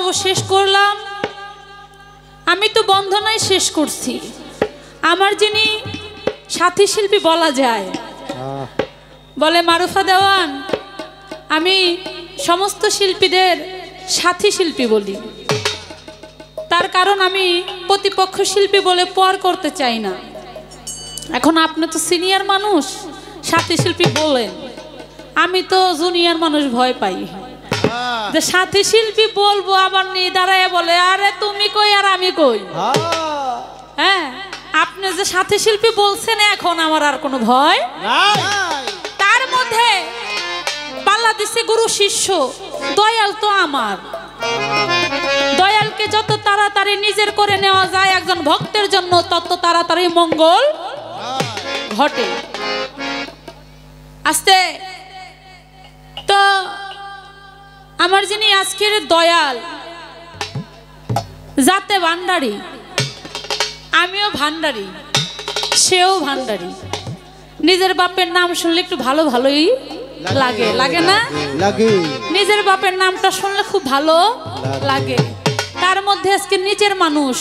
পর্ব শেষ করলাম। আমি তো বন্ধনাই শেষ করছি। আমার যিনি সাথী শিল্পী বলা যায়, বলে মারুফা দেওয়ান, আমি সমস্ত শিল্পীদের সাথী শিল্পী বলি। তার কারণ আমি প্রতিপক্ষ শিল্পী বলে পর করতে চাই না। এখন আপনি তো সিনিয়র মানুষ, সাথী শিল্পী বলেন, আমি তো জুনিয়র মানুষ, ভয় পাই যে সাথী শিল্পী বলবো আবার নিয়ে দাঁড়ায় বলে আরে তুমি কই আর আমি কই। হ্যাঁ, আপনি যে সাথী শিল্পী বলছেন এখন আমার আর কোনো ভয় নাই। তার মধ্যে পাল্লা দিছে গুরু শিষ্য, দয়াল তো আমার। দয়ালকে যত তাড়াতাড়ি নিজের করে নেওয়া যায় একজন ভক্তের জন্য তত তাড়াতাড়ি মঙ্গল ঘটে। আস্তে তো আমার যিনি আজকের দয়াল, যাতে ভান্ডারি, আমিও ভান্ডারি, সেও ভান্ডারি। নিজের বাপের নাম শুনলে একটু ভালো ভালোই লাগে, লাগে না? লাগে। নিজের বাপের নামটা শুনলে খুব ভালো লাগে। তার মধ্যে আজকে নিচের মানুষ,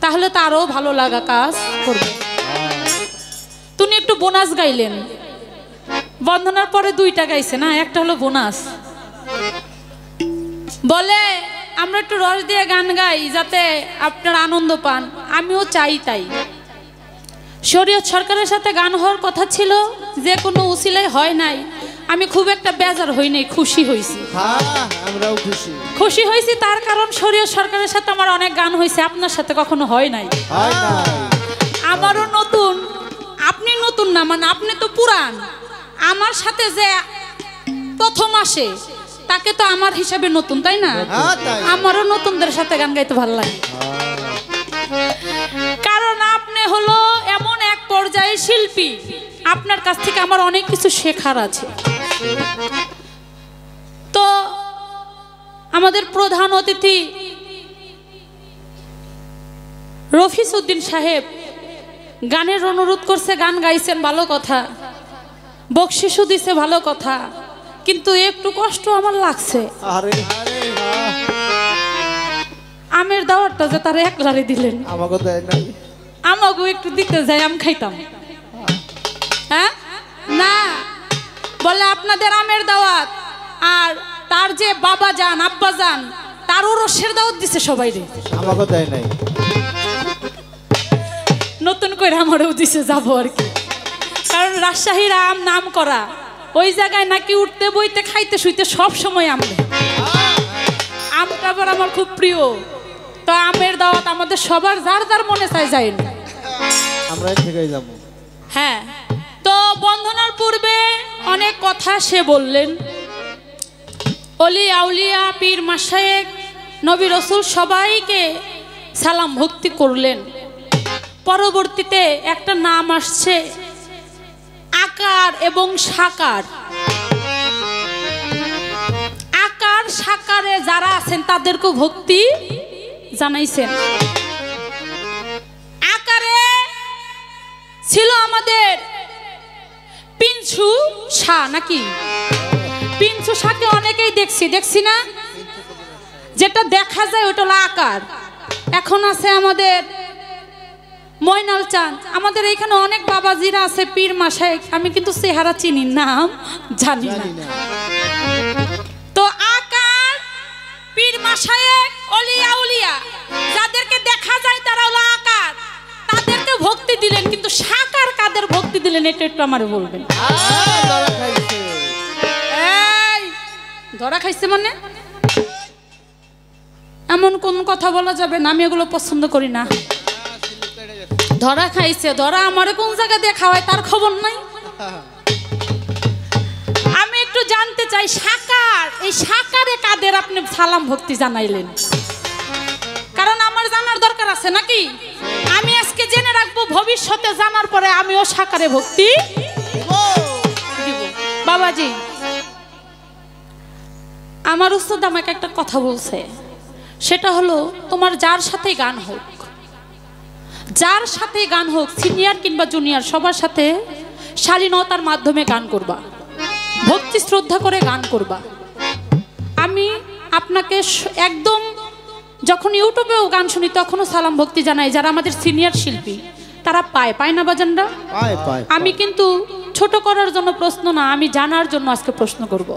তাহলে তারও ভালো লাগা কাজ করবে। তুমি একটু বোনাস গাইলেন, বন্দনার পরে দুইটা গাইছে না, একটা হলো বোনাস। বলে আমরা একটু রস দিয়ে গান গাই যাতে আপনারা আনন্দ পান, আমিও চাই তাই। শরীয়ত সরকারের সাথে গান হওয়ার কথা ছিল, যে কোনো উসিলায় হয় নাই। আমি খুব একটা বেজার হই নাই, খুশি হয়েছি। আমরাও খুশি, খুশি হয়েছি। তার কারণ শরীয়ত সরকারের সাথে আমার অনেক গান হয়েছে, আপনার সাথে কখনো হয় নাই। আমারও নতুন, আপনি নতুন না, মানে আপনি তো পুরান। আমার সাথে যে প্রথম আসে তাকে তো আমার হিসাবে নতুন, তাই না? আমারও নতুনদের সাথে গান গাইতে ভালো লাগে, কারণ আপনি হলো এমন এক পর্যায়ে শিল্পী, আপনার কাছ থেকে আমার অনেক কিছু শেখার আছে। তো আমাদের প্রধান অতিথি রফিস উদ্দিন সাহেব গানের অনুরোধ করছে, গান গাইছেন, ভালো কথা। বকশিশও দিছে, ভালো কথা। কিন্তু একটু কষ্ট আমার লাগছে, আমের দাওয়াতটা যে তারা একলারে দিলেন, আমাকে একটু দিতে যাই, আম খাইতাম। হ্যাঁ না, বলে আপনাদের আমের দাওয়াত, আর তার যে বাবা যান, আব্বা যান, তারও রসের দাওয়াত দিছে সবাই রে, আমাকে দেয় নাই। নতুন করে আমারও দিছে, যাবো আর কি। কারণ রাজশাহীর আম নাম করা, ওই জায়গায় নাকি উঠতে বইতে খাইতে শুইতে সব সময় আম দেয়। আমটা আবার আমার খুব প্রিয়। তো আমের দাওয়াত আমাদের সবার, যার যার মনে চাই যায় না, আমরা ঠিকই যাব। হ্যাঁ, তো বন্ধনার পূর্বে অনেক কথা সে বললেন। অলি আউলিয়া, পীর মাশায়েখ, নবী রাসূল সবাইকে সালাম ভক্তি করলেন। পরবর্তীতে একটা নাম আসছে আকার এবং সাকার। আকার সাকারে যারা আছেন তাদেরকে ভক্তি জানাইছেন। আকারে ছিল আমাদের পিঞ্চু শাহ, নাকি? পিঞ্চু শাহকে অনেকেই দেখছি না, যেটা দেখা যায় ওটা হলো আকার। এখন আছে আমাদের ময়নাল চাঁদ। আমাদের এখানে অনেক বাবাজিরা আছে, পীর মাশায়েখ, আমি কিন্তু চেহারা চিনি, নাম জানি না। তো আকার, পীর মাশায়েখ, অলি আউলিয়া যাদেরকে দেখা যায় তারা হলো আকার, তাদেরকে ভক্তি দিলেন। কিন্তু সাকার কাদের ভক্তি দিলেন এটা একটু আমারে বলবেন। এই ধরা খাইছে মানে এমন কোন কথা বলা যাবে না, আমি এগুলো পছন্দ করি না। ধরা খাইছে, ধরা আমারে কোন জায়গা দিয়ে খাওয়ায় তার খবর নাই। আমি একটু জানতে চাই, সাকার, এই সাকারে কাদের আপনি সালাম ভক্তি জানাইলেন? কারণ আমার জানার দরকার আছে নাকি? আমি আজকে জেনে রাখবো, ভবিষ্যতে জানার পরে আমিও সাকারে ভক্তি দিব। বাবাজি, আমার উস্তাদ আমাকে একটা কথা বলছে, সেটা হলো তোমার যার সাথে গান হোক, যার সাথে গান হোক, সিনিয়র কিংবা জুনিয়র, সবার সাথে শালীনতার মাধ্যমে গান করবা, ভক্তি শ্রদ্ধা করে গান করবা। আমি আপনাকে একদম যখন ইউটিউবেও গান শুনি তখনও সালাম ভক্তি জানাই যারা আমাদের সিনিয়র শিল্পী তারা পায় না বাজানরা আমি কিন্তু ছোট করার জন্য প্রশ্ন না আমি জানার জন্য আজকে প্রশ্ন করব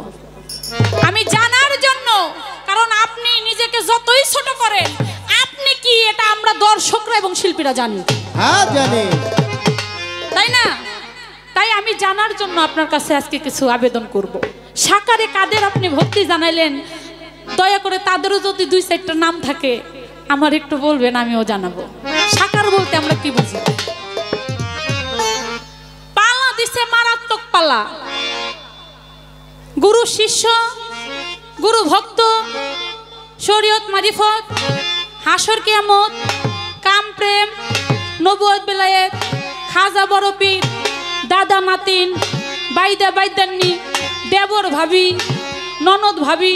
আমি জানার জন্য কারণ আপনি নিজেকে যতই ছোট করেন আপনি কি এটা আমরা দর্শকরা এবং শিল্পীরা জানি হ্যাঁ জানি তাই না তাই আমি জানার জন্য আপনার কাছে আজকে কিছু আবেদন করব সাকারে কাদের আপনি ভক্তি জানাইলেন দয়া করে তাদেরও যদি 2-4টা নাম থাকে আমার একটু বলবেন আমিও জানাবো সাকার বলতে আমরা কি বুঝি পালা দিছে মারাত্মক পালা গুরু শিষ্য গুরু ভক্ত শরীয়ত মারিফত হাসর কিয়ামত কাম প্রেম নবুয়ত বেলায়েত খাজা বড় পীর দাদা মাতিন বাইদা বাইদান্নি দেবর ভাবি ননদ ভাবি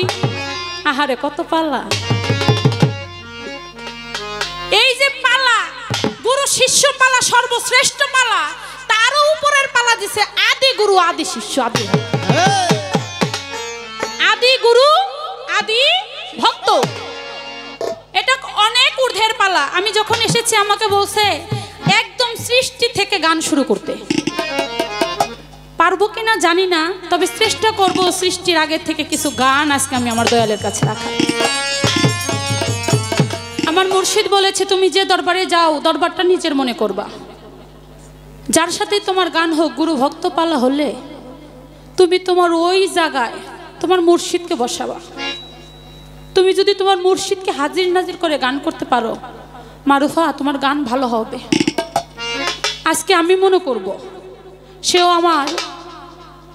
আহারে কত পালা এই যে পালা গুরু শিষ্য পালা সর্বশ্রেষ্ঠ পালা তারও উপরের পালা দিছে আদি গুরু আদি শিষ্য আদি গুরু আদি ভক্ত এটা অনেক ঊর্ধ্বের পালা আমি যখন এসেছি আমাকে বলছে একদম সৃষ্টি থেকে গান শুরু করতে পারবো কিনা জানি না তবে চেষ্টা করব সৃষ্টির আগে থেকে কিছু গান আজকে আমি আমার দয়ালের কাছে রাখা আমার মুর্শিদ বলেছে তুমি যে দরবারে যাও দরবারটা নিজের মনে করবা যার সাথে তোমার গান হোক গুরু ভক্ত পালা হলে তুমি তোমার ওই জায়গায় তোমার মুর্শিদকে বসাবা তুমি যদি তোমার মুর্শিদকে হাজির নাজির করে গান করতে পারো মারুফা তোমার গান ভালো হবে আজকে আমি মনে করব সেও আমার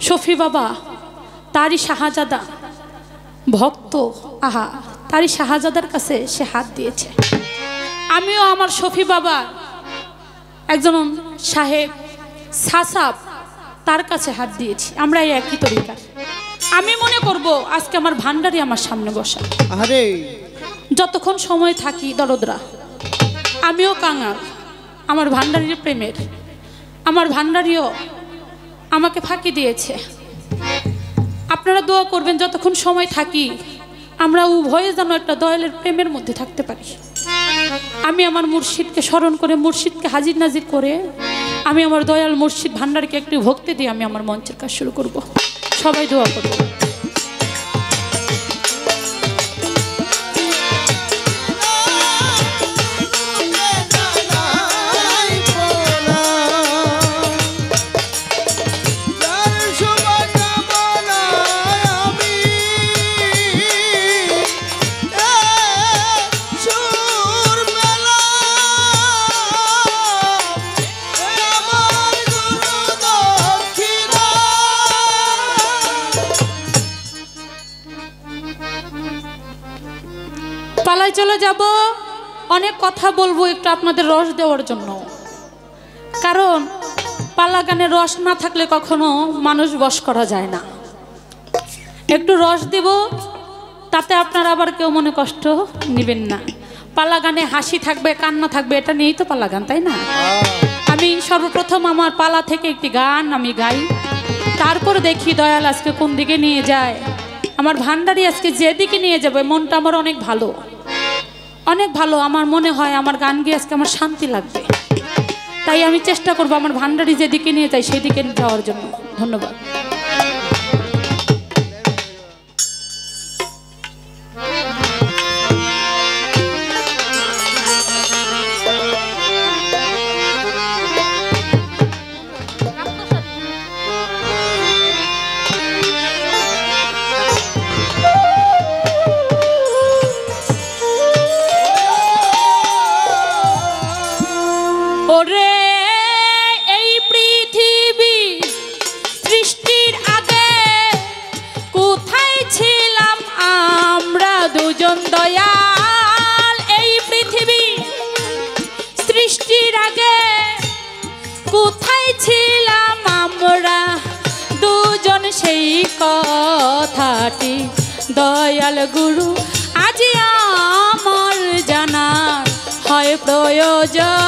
শফি বাবা তারই শাহজাদা ভক্ত আহা তারই শাহজাদার কাছে সে হাত দিয়েছে আমিও আমার শফি বাবা একজন সাহেব সাসাব তার কাছে হাত দিয়েছি আমরা এই একই তরিকার আমি মনে করব আজকে আমার ভান্ডারি আমার সামনে বসা আরে যতক্ষণ সময় থাকি দরদরা আমিও কাঙাল আমার ভান্ডারির প্রেমের আমার ভান্ডারিও আমাকে ফাঁকি দিয়েছে আপনারা দোয়া করবেন যতক্ষণ সময় থাকি আমরা উভয়ে যেন একটা দয়ালের প্রেমের মধ্যে থাকতে পারি আমি আমার মুর্শিদকে স্মরণ করে মুর্শিদকে হাজির নাজির করে আমি আমার দয়াল মুর্শিদ ভান্ডারকে একটু ভক্তি দিয়ে আমি আমার মঞ্চের কাজ শুরু করব সবাই দোয়া করব পালায় চলে যাব অনেক কথা বলবো একটু আপনাদের রস দেওয়ার জন্য কারণ পালা গানে রস না থাকলে কখনো মানুষ বশ করা যায় না একটু রস দেব তাতে আপনারা আবার কেউ মনে কষ্ট নেবেন না পালা গানে হাসি থাকবে কান্না থাকবে এটা নিয়েই তো পালা গান তাই না আমি সর্বপ্রথম আমার পালা থেকে একটি গান আমি গাই তারপরে দেখি দয়াল আজকে কোন দিকে নিয়ে যায় আমার ভান্ডারি আজকে যেদিকে নিয়ে যাবে মনটা আমার অনেক ভালো আমার মনে হয় আমার গান গিয়ে আজকে আমার শান্তি লাগবে তাই আমি চেষ্টা করব আমার ভান্ডারি যেদিকে নিয়ে যাই সেদিকে যাওয়ার জন্য ধন্যবাদ ওরে এই পৃথিবী সৃষ্টির আগে কোথায় ছিলাম আমরা দুজন দয়াল এই পৃথিবী সৃষ্টির আগে কোথায় ছিলাম আমরা দুজন সেই কথাটি দয়াল গুরু আজি আমার জানার হয় প্রয়োজন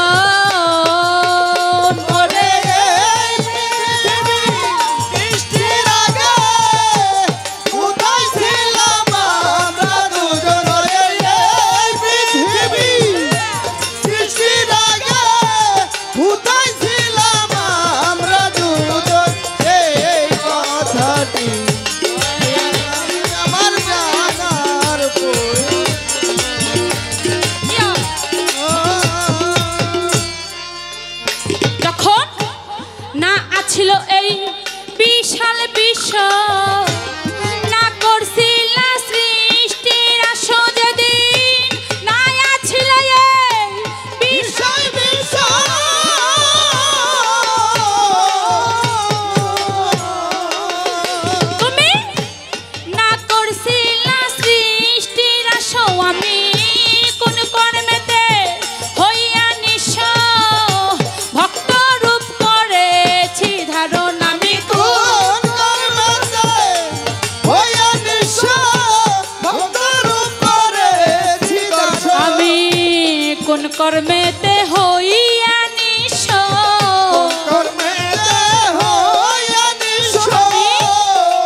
কর্মেতে হইয়া নিঃস্ব,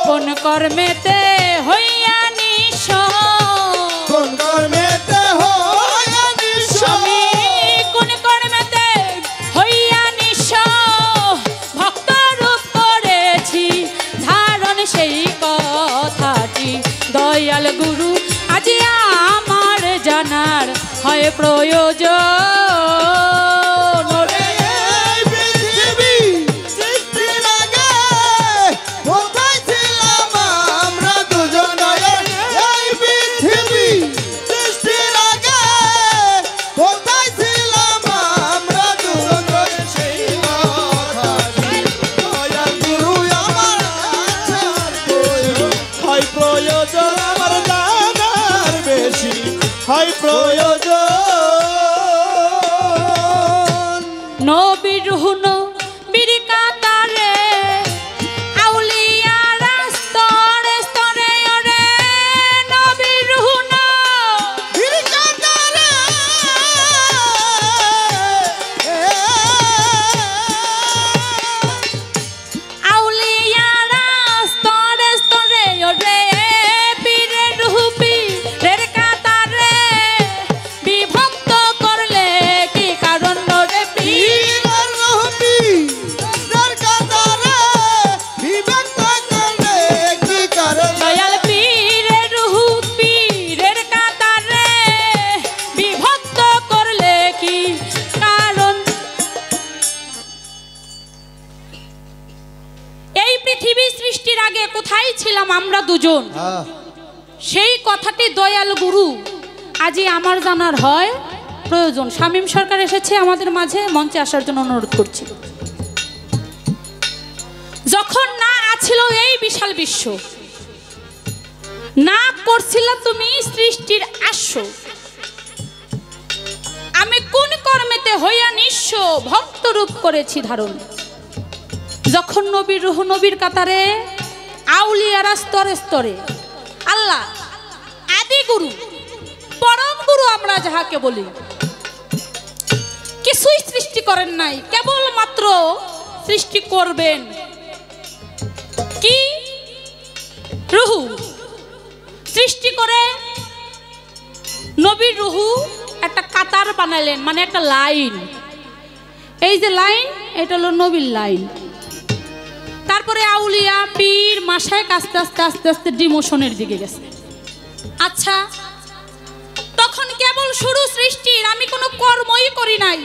কোন কর্মেতে হইয়া নিঃস্ব, আমি কোন কর্মেতে হইয়া নিঃস্ব, ভক্ত রূপ করেছি ধারণ, সেই কথাটি দয়াল গুরু আজি আমার জানার হয় প্রয়োজন। নবীর রুহন বীর কাতারে আউলিয়ারা স্তরে স্তরে ওরে, নবীর রুহন বীর কাতারে আউলিয়ারা স্তরে স্তরে ওরে, বীরের রুহ বীরের কাতারে বিভক্ত করলে কি কারণ রে, বীরের রুহ বীরের কাতারে বিভক্ত করলে কি কারণ, দয়াল বীরের রুহ বীরের কাতারে বিভক্ত করলে কি কারণ। এই পৃথিবী সৃষ্টির আগে কোথায় ছিলাম আমরা দুজন, সেই কথাটি দয়াল গুরু আজি আমার জানার হয় প্রয়োজন। শামীম সরকার এসেছে আমাদের মাঝে, মঞ্চে আসার জন্য অনুরোধ করছি। যখন না আছিল এই বিশাল বিশ্ব, না করছিল তুমি সৃষ্টির আশ্ব, আমি কোন কর্মেতে হইয়া নিঃস্ব, ভক্ত রূপ করেছি ধারণ। যখন নবীর রুহ নবীর কাতারে আউলিয়ারা স্তরে স্তরে, আল্লাহ আদি গুরু পরম গুরু আমরা যাহাকে বলি, কিছুই সৃষ্টি করেন নাই, কেবল মাত্র সৃষ্টি করবেন কি রুহু। সৃষ্টি করে নবীর রুহু একটা কাতার বানালেন, মানে একটা লাইন। এই যে লাইন, এটা হলো নবীর লাইন। তারপরে আউলিয়া পীর মাশায়েখ আস্তে আস্তে আস্তে আস্তে ডিমোশনের দিকে গেছে। আচ্ছা, তখন কেবল শুরু সৃষ্টির, আমি কোনো কর্মই করি নাই।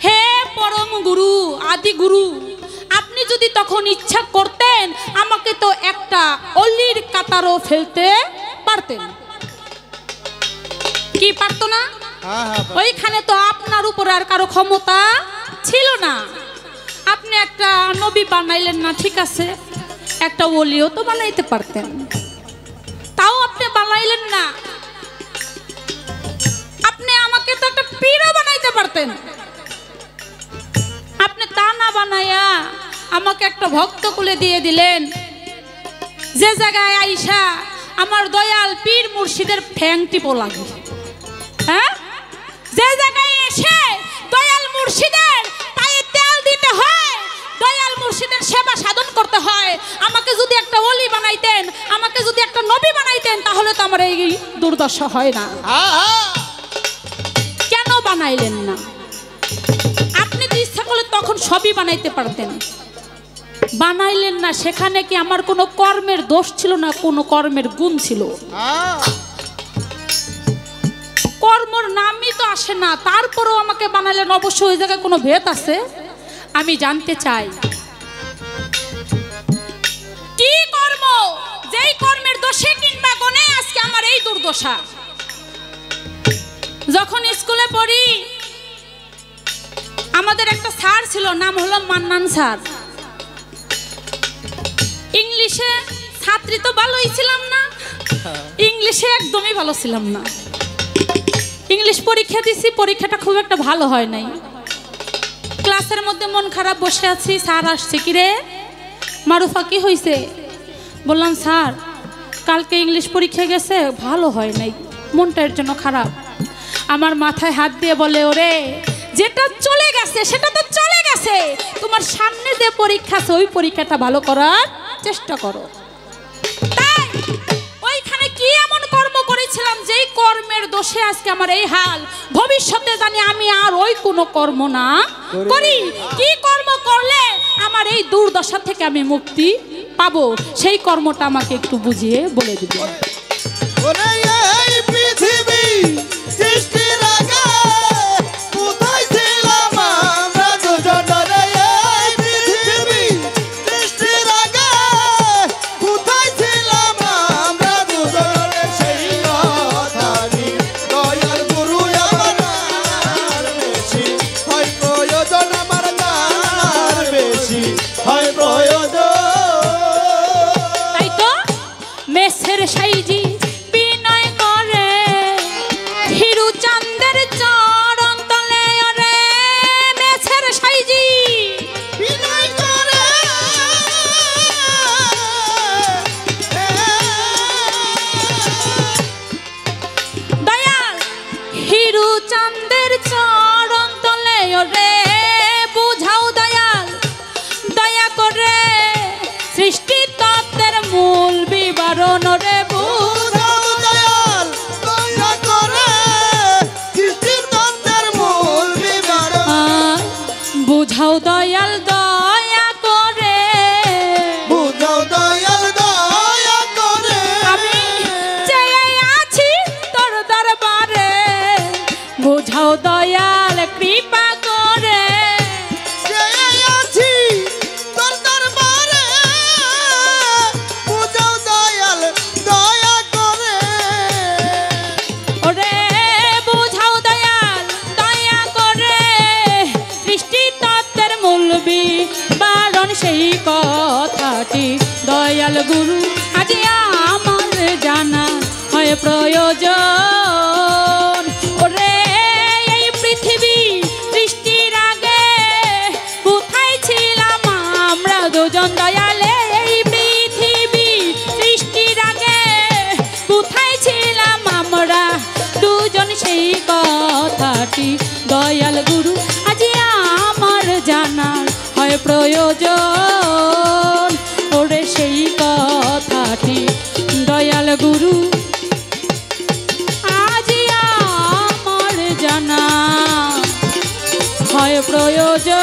হে পরম গুরু আদি গুরু, আপনি যদি তখন ইচ্ছা করতেন আমাকে তো একটা অলির কাতারও ফেলতে পারতেন, কি পারতো না? ওইখানে তো আপনার উপর আর কারো ক্ষমতা ছিল না। আপনি একটা নবী বানাইলেন না, ঠিক আছে, একটা ওলিও তো বানাইতে পারতেন, তাও আপনি বানাইলেন না। আপনি আমাকে তো একটা পীরও বানাইতে পারতেন, আপনি তা না বানাইয়া আমাকে একটা ভক্ত কুলে দিয়ে দিলেন, যে জায়গায় আইসা আমার দয়াল পীর মুর্শিদের ঠ্যাং টিপো লাগে। হ্যাঁ, যে জায়গায় এসে দয়াল মুর্শিদের পায়ে তেল দিতে হয়, দয়াল মুর্শিদের সেবা সাধন করতে হয়, আমাকে যদি একটা ওলি বানাইতেন, আমাকে যদি একটা নবী বানাইতেন, তাহলে তো আমার এই দুর্দশা হয় না। কেন বানাইলেন না? আপনি তো ইচ্ছা করলে তখন সবই বানাইতে পারতেন, বানাইলেন না। সেখানে কি আমার কোনো কর্মের দোষ ছিল না, কোনো কর্মের গুণ ছিল? কর্মর নামই তো আসে না, তারপরেও আমাকে বানাইলেন। অবশ্যই ওই জায়গায় কোনো ভেদ আছে, আমি জানতে চাই কি কর্ম, যেই কর্মের দোষে কিংবা গুণে আজকে আমার এই দুর্দশা। যখন স্কুলে পড়ি, আমাদের একটা স্যার ছিল, নাম হলো মান্নান স্যার। ইংলিশে ছাত্রী তো ভালোই ছিলাম না, ইংলিশে একদমই ভালো ছিলাম না। ইংলিশ পরীক্ষা দিছি, পরীক্ষাটা খুব একটা ভালো হয় নাই। ক্লাসের মধ্যে মন খারাপ বসে আছি, স্যার আসছে, কিরে মারুফা কি হয়েছে? বললাম স্যার কালকে ইংলিশ পরীক্ষা গেছে, ভালো হয় নাই, মনটা এর জন্য খারাপ। আমার মাথায় হাত দিয়ে বলে, ওরে যেটা চলে গেছে সেটা তো চলে গেছে, তোমার সামনে যে পরীক্ষা আছে ওই পরীক্ষাটা ভালো করার চেষ্টা করো। তাই ওইখানে কি এমন কর্ম করেছিলাম যেই কর্মের দোষে আজকে আমার এই হাল, ভবিষ্যতে জানি আমি আর ওই কোনো কর্ম না করি। কি কর্ম করলে আমার এই দুর্দশা থেকে আমি মুক্তি পাবো, সেই কর্মটা আমাকে একটু বুঝিয়ে বলে দিবে। সাইজি বিনয় করে হিরু চাঁদের চরণ তলে, রে মেছের সাইজি বিনয় করে দয়াল হিরু চাঁদের চরণ তলে, রে বুঝাও দয়াল দয়া করে সৃষ্টি তত্ত্বের মূল বিবরণ, রে বুঝাও দয়াল দয়া করে সৃষ্টি তত্ত্বের মূল বিবরণ, বুঝাও দয়াল দয়া করে, বুঝাও দয়াল দয়া করে, আমি চেয়ে আছি তোর দরবারে, বুঝাও দয়াল কৃপা করে, সেই কথাটি দয়াল গুরু আজ আমার জানা হয় প্রয়োজন। ওরে এই পৃথিবী সৃষ্টির আগে কোথায় ছিলাম আমরা দুজন দয়ালে, এই পৃথিবী সৃষ্টির আগে কোথায় ছিলাম আমরা দুজন, সেই কথাটি দয়াল গুরু আজ আমার জানার হয় প্রয়োজন। ওরে সেই কথাটি দয়াল গুরু আজ আমার জানা হয় প্রয়োজন।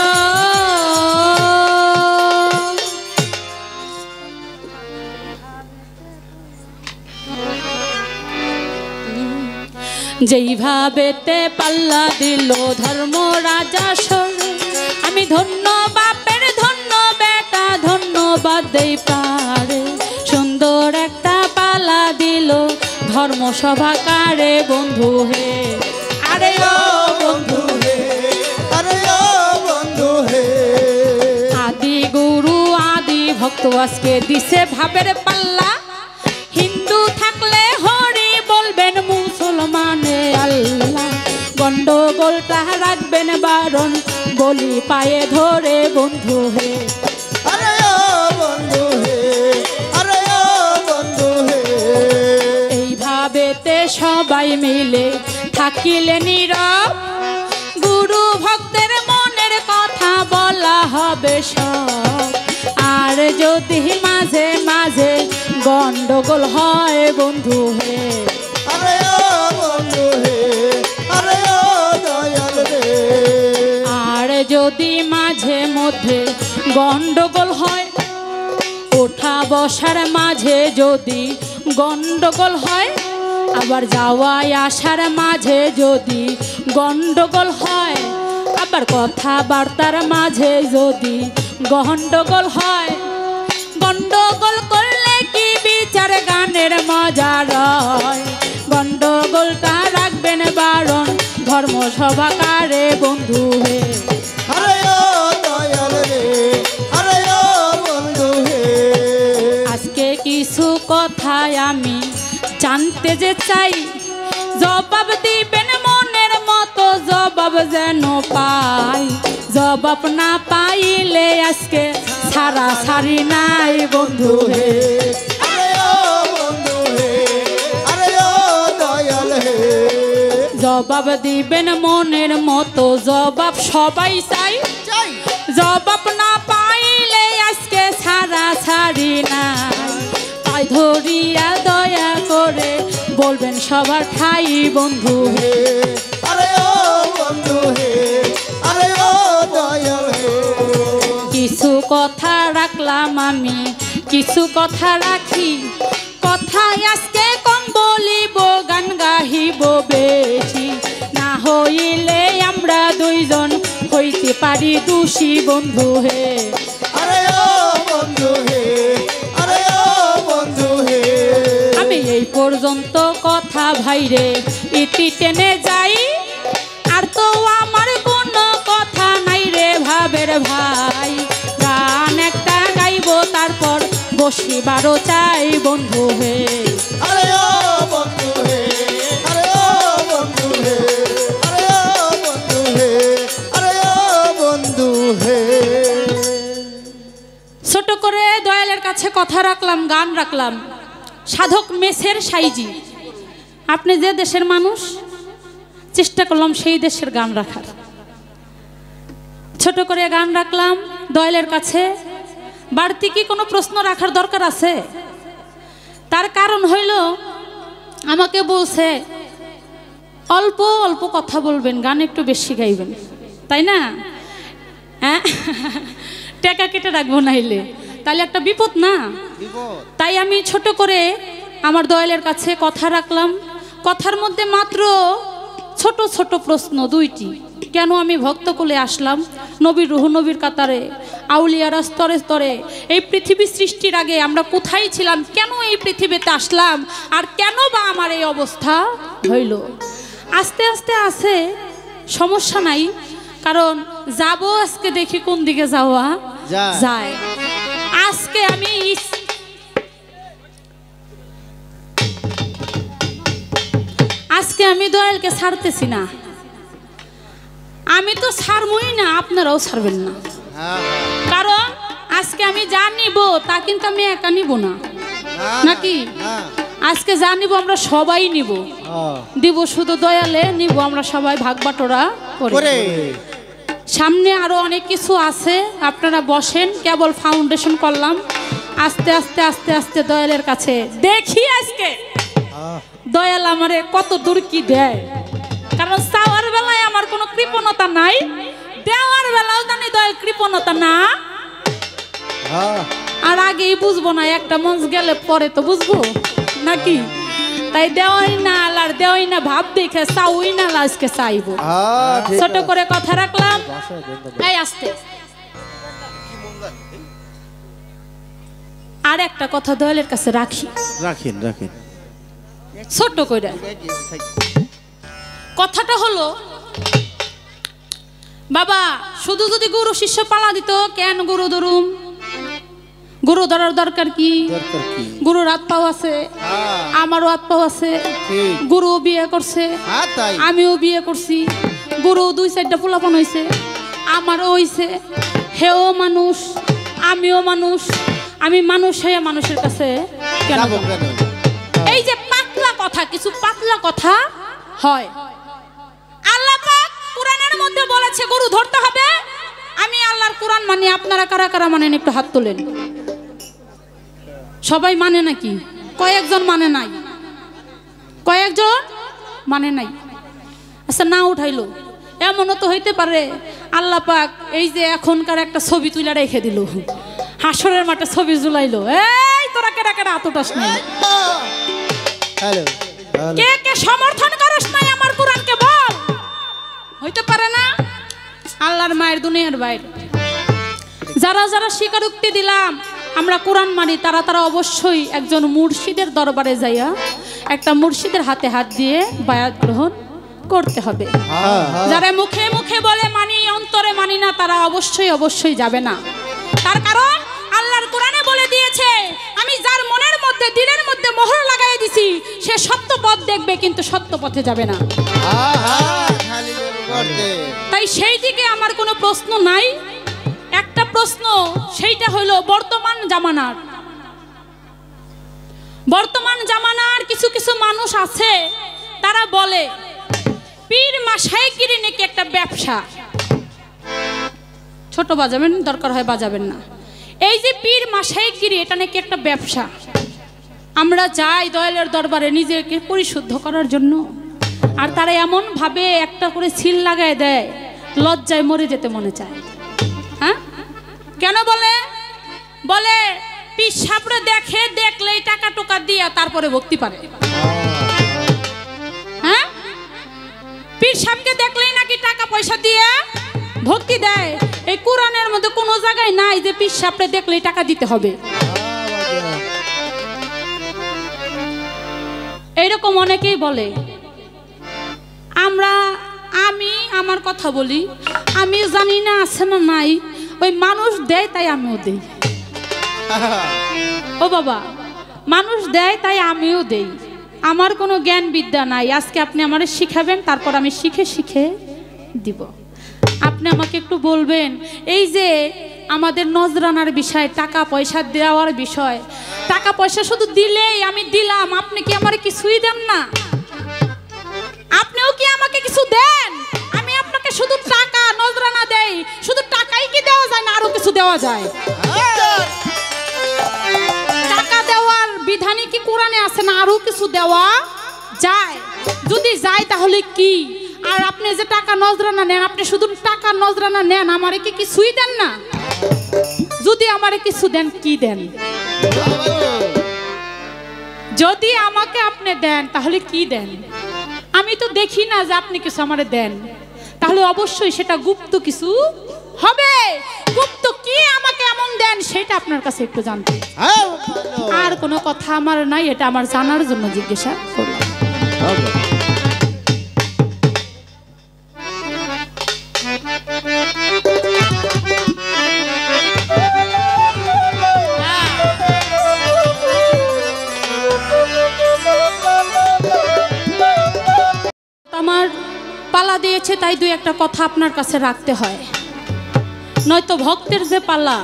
যেইভাবেতে পাল্লা দিল ধর্ম রাজা সর, আমি ধন্য বাপের ধন্য বেটা ধন্যবাদ দেই পারে, সুন্দর একটা পালা দিল ধর্ম সভাকারে বন্ধু হে, আরে ও বন্ধু হে, আরে ও বন্ধু হে, আদি গুরু আদি ভক্ত আজকে দিছে ভাবের পাল্লা, হিন্দু থাকলে হরি বলবেন মুসলমানে আল্লাহ, গন্ডগোলটা রাখবেন বারণ বলি পায়ে ধরে বন্ধু হে, আরে ও বন্ধু হে, আরে ও বন্ধু হে, এইভাবেতে সবাই মিলে থাকিলে নীরব, গুরু ভক্তের মনের কথা বলা হবে সব, আর যদি মাঝে মাঝে গন্ডগোল হয় বন্ধু হে, আরে ও বন্ধু হে, আরে ও দয়াল রে, আর যদি মাঝে মধ্যে গন্ডগোল হয়, ওঠা বসার মাঝে যদি গন্ডগোল হয়, আবার যাওয়াই আসার মাঝে যদি গন্ডগোল হয়, আবার কথাবার্তার মাঝে যদি গন্ডগোল হয়, গন্ডগোল করলে কি বিচার গানের মজা রয়, গন্ডগোলটা রাখবেন বারণ ধর্ম সভাকারে বন্ধু হে, আরে ও দয়াল রে, আরে ও বন্ধু হে, আজকে কিছু কথায় আমি জানতে যে চাই, জবাব দিবেন মনের মতো জবাব যেন পাই, জবাব না পাইলে আজকে সারা সারি নাই বন্ধু হে, আরে ও বন্ধু হে, আরে ও দয়াল হে, জবাব দিবেন মনের মতো, জবাব সবাই চাই, জবাব না পাইলে আজকে ছাড়া ছাড়ি না। তাই ধরিয়া দয়া করে বলবেন সবার ঠাই বন্ধু হে। আরে ও বন্ধু হে, আরে ও দয়াল হে। কিছু কথা রাখলাম আমি, কিছু কথা রাখি, কথাই আজকে কম বলিব, গান গাহিব বেশি। না হইলে আমরা দুইজন হইতে পারি দোষী বন্ধু হে। আরে ও বন্ধু হে, আরে ও বন্ধু হে। আমি এই পর্যন্ত কথা ভাইরে ইতি টেনে যাই, আর তো আমার কোনো কথা নাই রে ভাবের ভাই। গান একটা গাইব তারপর বসিবারও চাই বন্ধু হে। আরে ও বন্ধু হে, আরে ও বন্ধু হে, আরে ও বন্ধু হে, আরে ও বন্ধু হে। ছোট করে দয়ালের কাছে কথা রাখলাম, গান রাখলাম। সাধক মেসের সাইজি, আপনি যে দেশের মানুষ, চেষ্টা করলাম সেই দেশের গান রাখার। ছোট করে গান রাখলাম দয়ালের কাছে। বাড়তি কি কোনো প্রশ্ন রাখার দরকার আছে? তার কারণ হইল আমাকে বলছে অল্প অল্প কথা বলবেন, গান একটু বেশি গাইবেন, তাই না? হ্যাঁ, টেকা কেটে রাখবো নাইলে তাহলে একটা বিপদ না। তাই আমি ছোট করে আমার দয়ালের কাছে কথা রাখলাম। কথার মধ্যে মাত্র ছোট ছোট প্রশ্ন দুইটি। কেন আমি ভক্তকুলে আসলাম? নবীর রুহ নবীর কাতারে, আউলিয়ারা স্তরে স্তরে। এই পৃথিবী সৃষ্টির আগে আমরা কোথায় ছিলাম? কেন এই পৃথিবীতে আসলাম? আর কেন বা আমার এই অবস্থা হইল? আস্তে আস্তে আছে, সমস্যা নাই, কারণ যাব আজকে দেখি কোন দিকে যাওয়া যায়। আজকে আমি দয়ালকে ছাড়তেছি না। আমি তো ছাড়বই না, আপনারাও ছাড়বেন না। কারণ আজকে আমি যা নিব তা কিন্তু আমি একা নিব না, নাকি? আজকে যা নিব আমরা সবাই নিব, দিব শুধু দয়ালে নিব আমরা সবাই, ভাগ বাটোরা করে। সামনে আরো অনেক কিছু আছে, আপনারা বসেন। কেবল ফাউন্ডেশন করলাম, আস্তে আস্তে আস্তে আস্তে দয়ালের কাছে দেখি আজকে দয়াল আমারে কত দূর কি দেয়। কারণ চাওয়ার বেলায় আমার কোনো কৃপণতা নাই, দেওয়ার বেলাও জানি দয়াল কৃপণতা না। আর আগেই বুঝবো না, একটা মঞ্চ গেলে পরে তো বুঝবো, নাকি? তাই দেওয়াই না আর দেওয়াই না ভাব দেখে চাওই না, আজকে চাইবো। ছোট করে কথা রাখলাম। এই আস্তে আর একটা কথা দয়ালের কাছে রাখি, রাখেন রাখেন ছোট করে। কথাটা হলো, বাবা শুধু যদি গুরু শিষ্য পালা দিত, কেন গুরু ধরুম? গুরু ধরার দরকার কি? গুরুর হাত পাও আছে, আমারও হাত পাও আছে। গুরু বিয়ে করছে, আমিও বিয়ে করছি। গুরু 2-4টা পোলাপান হয়েছে, আমারও হয়েছে। হেও মানুষ, আমিও মানুষ। আমি মানুষ হয়ে মানুষের কাছে কেন? এই যে পাতলা কথা, কিছু পাতলা কথা হয়। আল্লাহ পাক কোরআনের মধ্যে বলেছে গুরু ধরতে হবে। আমি আল্লাহর কোরআন মানি, আপনারা কারা কারা মানেন একটু হাত তোলেন। সবাই মানে নাকি? কয়েকজন মানে নাই, কয়েকজন মানে নাই। আচ্ছা, না উঠাইলো, এমনও তো হইতে পারে আল্লাহ পাক এই যে এখনকার একটা ছবি তুলে রেখে দিল, হাসরের মাঠে ছবি ঝুলাইলো। এই তোরা কেডা কেডা আতটাস নাই? কে কে সমর্থন করস নাই আমার কোরআনকে বল? হইতে পারে না। আল্লাহর মায়ের দুনিয়ার বাইরে যারা যারা স্বীকারোক্তি দিলাম আমরা কোরআন মানি, তারা তারা অবশ্যই একজন মুর্শিদের দরবারে যাইয়া একটা মুর্শিদের হাতে হাত দিয়ে বায়াত গ্রহণ করতে হবে। যারা মুখে মুখে বলে মানি, অন্তরে মানি না, তারা অবশ্যই অবশ্যই যাবে না। তার কারণ আল্লাহর কোরআনে বলে দিয়েছে, আমি যার মনের মধ্যে দিলের মধ্যে মোহর লাগাই দিছি সে সত্য পথ দেখবে, কিন্তু সত্য পথে যাবে না। তাই সেই দিকে আমার কোনো প্রশ্ন নাই। একটা প্রশ্ন, সেইটা হইল বর্তমান জামানার কিছু কিছু মানুষ আছে, তারা বলে পীর মাশায়েখগিরি নাকি একটা ব্যবসা। ছোট বাজাবেন, দরকার হয় বাজাবেন না। এই যে পীর মাশায়েখগিরি, এটা নাকি একটা ব্যবসা। আমরা যাই দয়ালের দরবারে নিজেকে পরিশুদ্ধ করার জন্য, আর তারা এমন ভাবে একটা করে সিল লাগায় দেয়, লজ্জায় মরে যেতে মনে চায়। হ্যাঁ, কেন বলে? বলে পীর সাপড়ে দেখে, দেখলেই টাকা টোকা দিয়া তারপরে ভক্তি পারে। হ্যাঁ, পীর সাপকে দেখলেই নাকি টাকা পয়সা দিয়ে ভক্তি দেয়। এই কোরআনের মধ্যে কোনো জায়গায় নাই যে পীর সাপড়ে দেখলেই টাকা দিতে হবে। এইরকম অনেকেই বলে। আমি আমার কথা বলি, আমি জানি না আছে না নাই, ওই মানুষ দেয় তাই আমিও দেই। ও বাবা, মানুষ দেয় তাই আমিও দেই। আমার কোনো জ্ঞান বিদ্যা নাই। আজকে আপনি আমারে শিখাবেন, তারপর আমি শিখে শিখে দিব। আপনি আমাকে একটু বলবেন, এই যে আমাদের নজরানার বিষয়, টাকা পয়সা দেওয়ার বিষয়, টাকা পয়সা শুধু দিলেই আমি দিলাম, আপনি কি আমারে কিছুই দেন না? আপনিও কি আমাকে কিছু দেন? আমি আপনাকে শুধু টাকা নজরানা দেই, শুধু টাকাই কি দেওয়া যায় না আরো কিছু দেওয়া যায়? টাকা দেওয়ার বিধানে কি কোরআনে আছে না আরো কিছু দেওয়া যায়? যদি যায় তাহলে কি? আর আপনি যে টাকা নজরানা নেন, আপনি শুধু টাকা নজরানা নেন, আমারে কি কিছুই দেন না? যদি আমারে কিছু দেন, কি দেন? যদি আমাকে আপনি দেন তাহলে কি দেন? আমি তো দেখি না যে আপনি কিছু আমারে দেন, তাহলে অবশ্যই সেটা গুপ্ত কিছু হবে। গুপ্ত কি আমাকে এমন দেন সেটা আপনার কাছে একটু জানতে। আর কোনো কথা আমার নাই, এটা আমার জানার জন্য জিজ্ঞাসা করলাম। আমার পালা দিয়েছে তাই দুই একটা কথা আপনার কাছে রাখতে হয়, নয়তো ভক্তের যে পালা,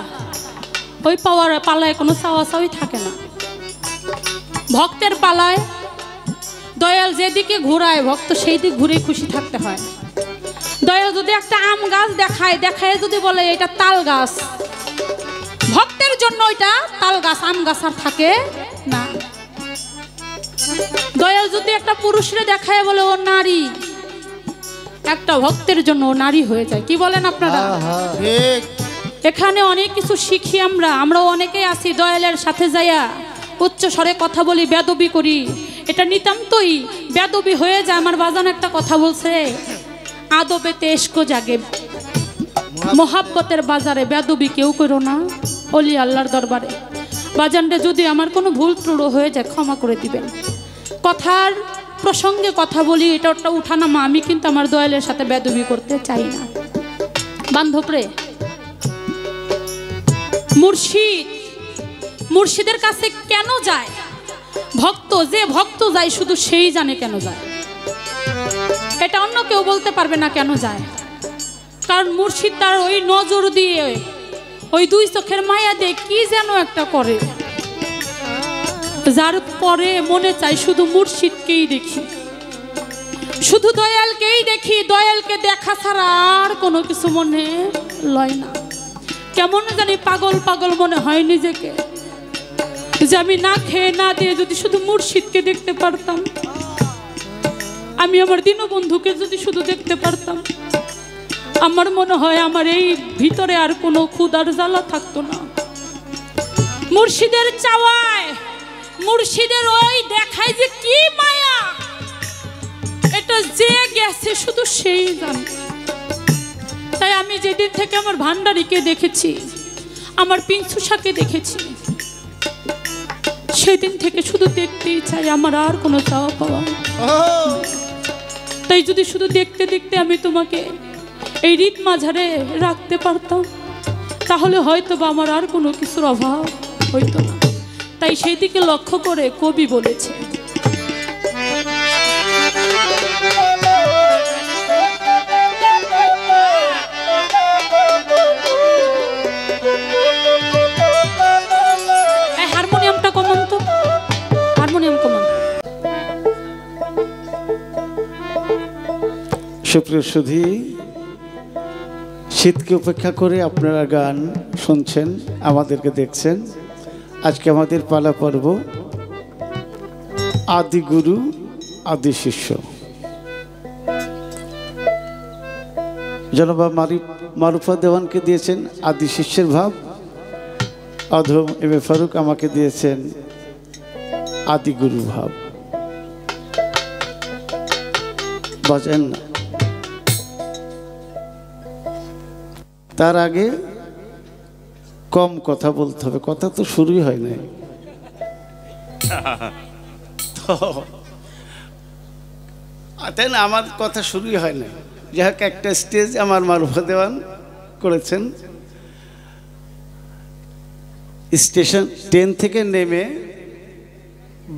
ওই পাওয়ার পালায় কোনো চাওয়াচাওয়ি থাকে না। ভক্তের পালায় দয়াল যেদিকে ঘুরায়, ভক্ত সেই দিক ঘুরে খুশি থাকতে হয়। দয়াল যদি একটা আম গাছ দেখায়, দেখায় যদি বলে এটা তাল গাছ, ভক্তের জন্য ওইটা তাল গাছ, আম গাছ আর থাকে না। দয়াল যদি একটা পুরুষরে দেখায় বলে ও নারী, একটা ভক্তের জন্য ও নারী হয়ে যায়। কি বলেন আপনারা? এখানে অনেক কিছু শিখি আমরা অনেকেই আছি দয়ালের সাথে যাইয়া উচ্চ স্বরে কথা বলি, বেদবি করি, এটা নিতান্তই বেদবি হয়ে যায়। আমার বাজান একটা কথা বলছে, আদবেতে এশকো জাগে, মোহাব্বতের বাজারে বেদবি কেউ করো না অলি আল্লাহর দরবারে। বাজানটা যদি আমার কোনো ভুল ত্রুটি হয়ে যায় ক্ষমা করে দিবেন। কথার প্রসঙ্গে কথা বলি, এটা ওটা উঠানামা, আমি কিন্তু আমার দয়ালের সাথে বেদবি করতে চাই না। বান্ধবরে, মুর্শিদের কাছে কেন যায় ভক্ত? যে ভক্ত যায় শুধু সেই জানে কেন যায়, এটা অন্য কেউ বলতে পারবে না কেন যায়। কারণ মুর্শিদ তার ওই নজর দিয়ে, ওই দুই চোখের মায়া দিয়ে কি যেন একটা করে, যার পরে মনে চায় শুধু মুর্শিদকেই দেখি, শুধু দয়ালকেই দেখি। দয়ালকে দেখা ছাড়া আর কোনো কিছু মনে লয় না। কেমন জানি পাগল পাগল মনে হয় নিজেকে, যে আমি না খেয়ে না দিয়ে যদি শুধু মুর্শিদকে দেখতে পারতাম, আমি আমার দীনবন্ধুকে যদি শুধু দেখতে পারতাম, আমার মনে হয় আমার এই ভিতরে আর কোনো ক্ষুধার জ্বালা থাকতো না। মুর্শিদের চাওয়ায়, মুর্শিদের ওই দেখায় যে কি মায়া, এটা যে গেছে শুধু সেই জানে। তাই আমি যেদিন থেকে আমার ভান্ডারীকে দেখেছি, আমার পিংসুষাকে দেখেছি, সেদিন থেকে শুধু দেখতেই চাই, আমার আর কোনো চাওয়া পাওয়া। তাই যদি শুধু দেখতে দেখতে আমি তোমাকে এই হৃদ মাঝারে রাখতে পারতাম, তাহলে হয়তো বা আমার আর কোনো কিছুর অভাব হইতো না। তাই সেই দিকে লক্ষ্য করে কবি বলেছে, হারমোনিয়ামটা কমান তো, হারমোনিয়াম কমান। সুপ্রিয় সুধী, শীতকে উপেক্ষা করে আপনারা গান শুনছেন, আমাদেরকে দেখছেন। আজকে আমাদের পালা পর্ব আদি গুরু আদি শিষ্য। জনাব মারুফা দেওয়ানকে দিয়েছেন আদি শিষ্যের ভাব, অধম এম এ ফারুক আমাকে দিয়েছেন আদি গুরু ভাব। বাজেন না। তার আগে কম কথা বলতে হবে, কথা তো শুরুই হয় নাই। তাই না, আমার কথা শুরুই হয় না। যাই হোক, একটা স্টেজ আমার মারুফা দেওয়ান করেছেন। স্টেশন ট্রেন থেকে নেমে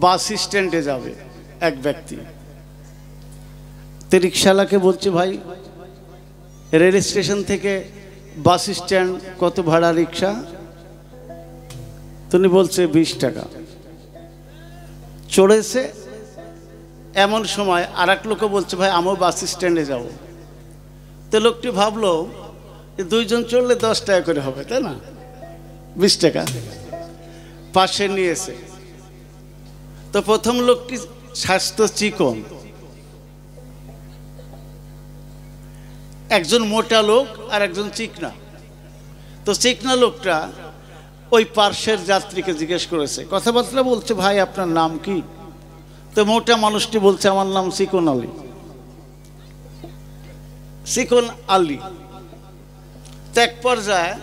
বাস স্ট্যান্ডে যাবে এক ব্যক্তি, তো রিক্সাওয়ালাকে বলছে, ভাই রেল স্টেশন থেকে বাস স্ট্যান্ড কত ভাড়া রিক্সা? তিনি বলছে 20 টাকা। চড়েছে, এমন সময় আর এক লোকও বলছে, ভাই আমিও বাস স্ট্যান্ডে যাব। তো লোকটি ভাবলো যে দুইজন চড়লে 10 টাকা করে হবে, তাই না? 20 টাকা পাশে নিয়েছে। তো প্রথম লোকটি স্বাস্থ্য চিকন, একজন মোটা লোক আর একজন চিকনা। তো চিকনা লোকটা ওই পার্শ্বের যাত্রীকে জিজ্ঞেস করেছে, কথাবার্তা বলছে, ভাই আপনার নাম কি? তো মোটা মানুষটি বলছে, আমার নাম চিকন আলী। চিকন আলী। তো এক পর্যায়ে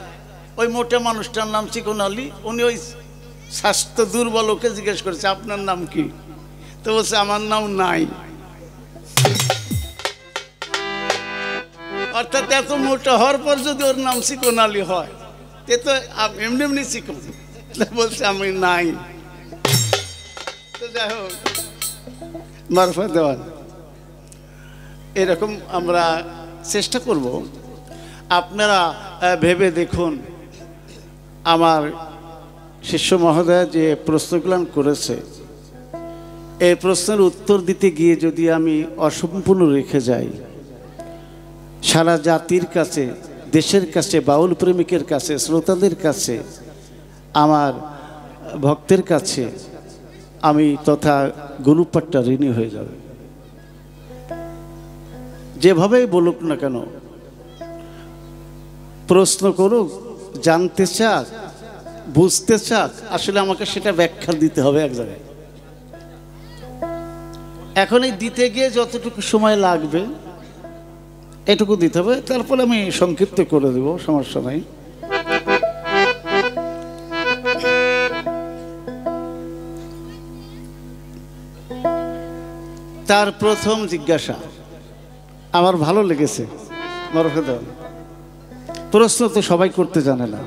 ওই মোটা মানুষটার নাম চিকন আলী, উনি ওই স্বাস্থ্য দুর্বল লোককে জিজ্ঞেস করেছে, আপনার নাম কি? তো বলছে, আমার নাম নাই। অর্থাৎ এত মোটা হওয়ার পর যদি ওর নাম চিকন আলী হয়, তে তো এমনি এমনি চিকন। বলছে, আমি নাই। তো যাই হোক, মারুফা দেওয়ান, এরকম আমরা চেষ্টা করব। আপনারা ভেবে দেখুন, আমার শিষ্য মহোদয় যে প্রশ্নগুলো করেছে, এই প্রশ্নের উত্তর দিতে গিয়ে যদি আমি অসম্পূর্ণ রেখে যাই, সারা জাতির কাছে, দেশের কাছে, বাউল প্রেমিকের কাছে, শ্রোতাদের কাছে, আমার ভক্তের কাছে আমি তথা গুরুপাট্টা ঋণী হয়ে যাবে। যেভাবেই বলুক না কেন, প্রশ্ন করুক, জানতে চাক, বুঝতে চাক, আসলে আমাকে সেটা ব্যাখ্যা দিতে হবে এক জায়গায়। এখন এই দিতে গিয়ে যতটুকু সময় লাগবে এটুকু দিতে হবে, তারপরে আমি সংক্ষিপ্ত করে দেব, সমস্যা নাই। তার প্রথম জিজ্ঞাসা আমার ভালো লেগেছে। প্রশ্ন তো সবাই করতে জানে না,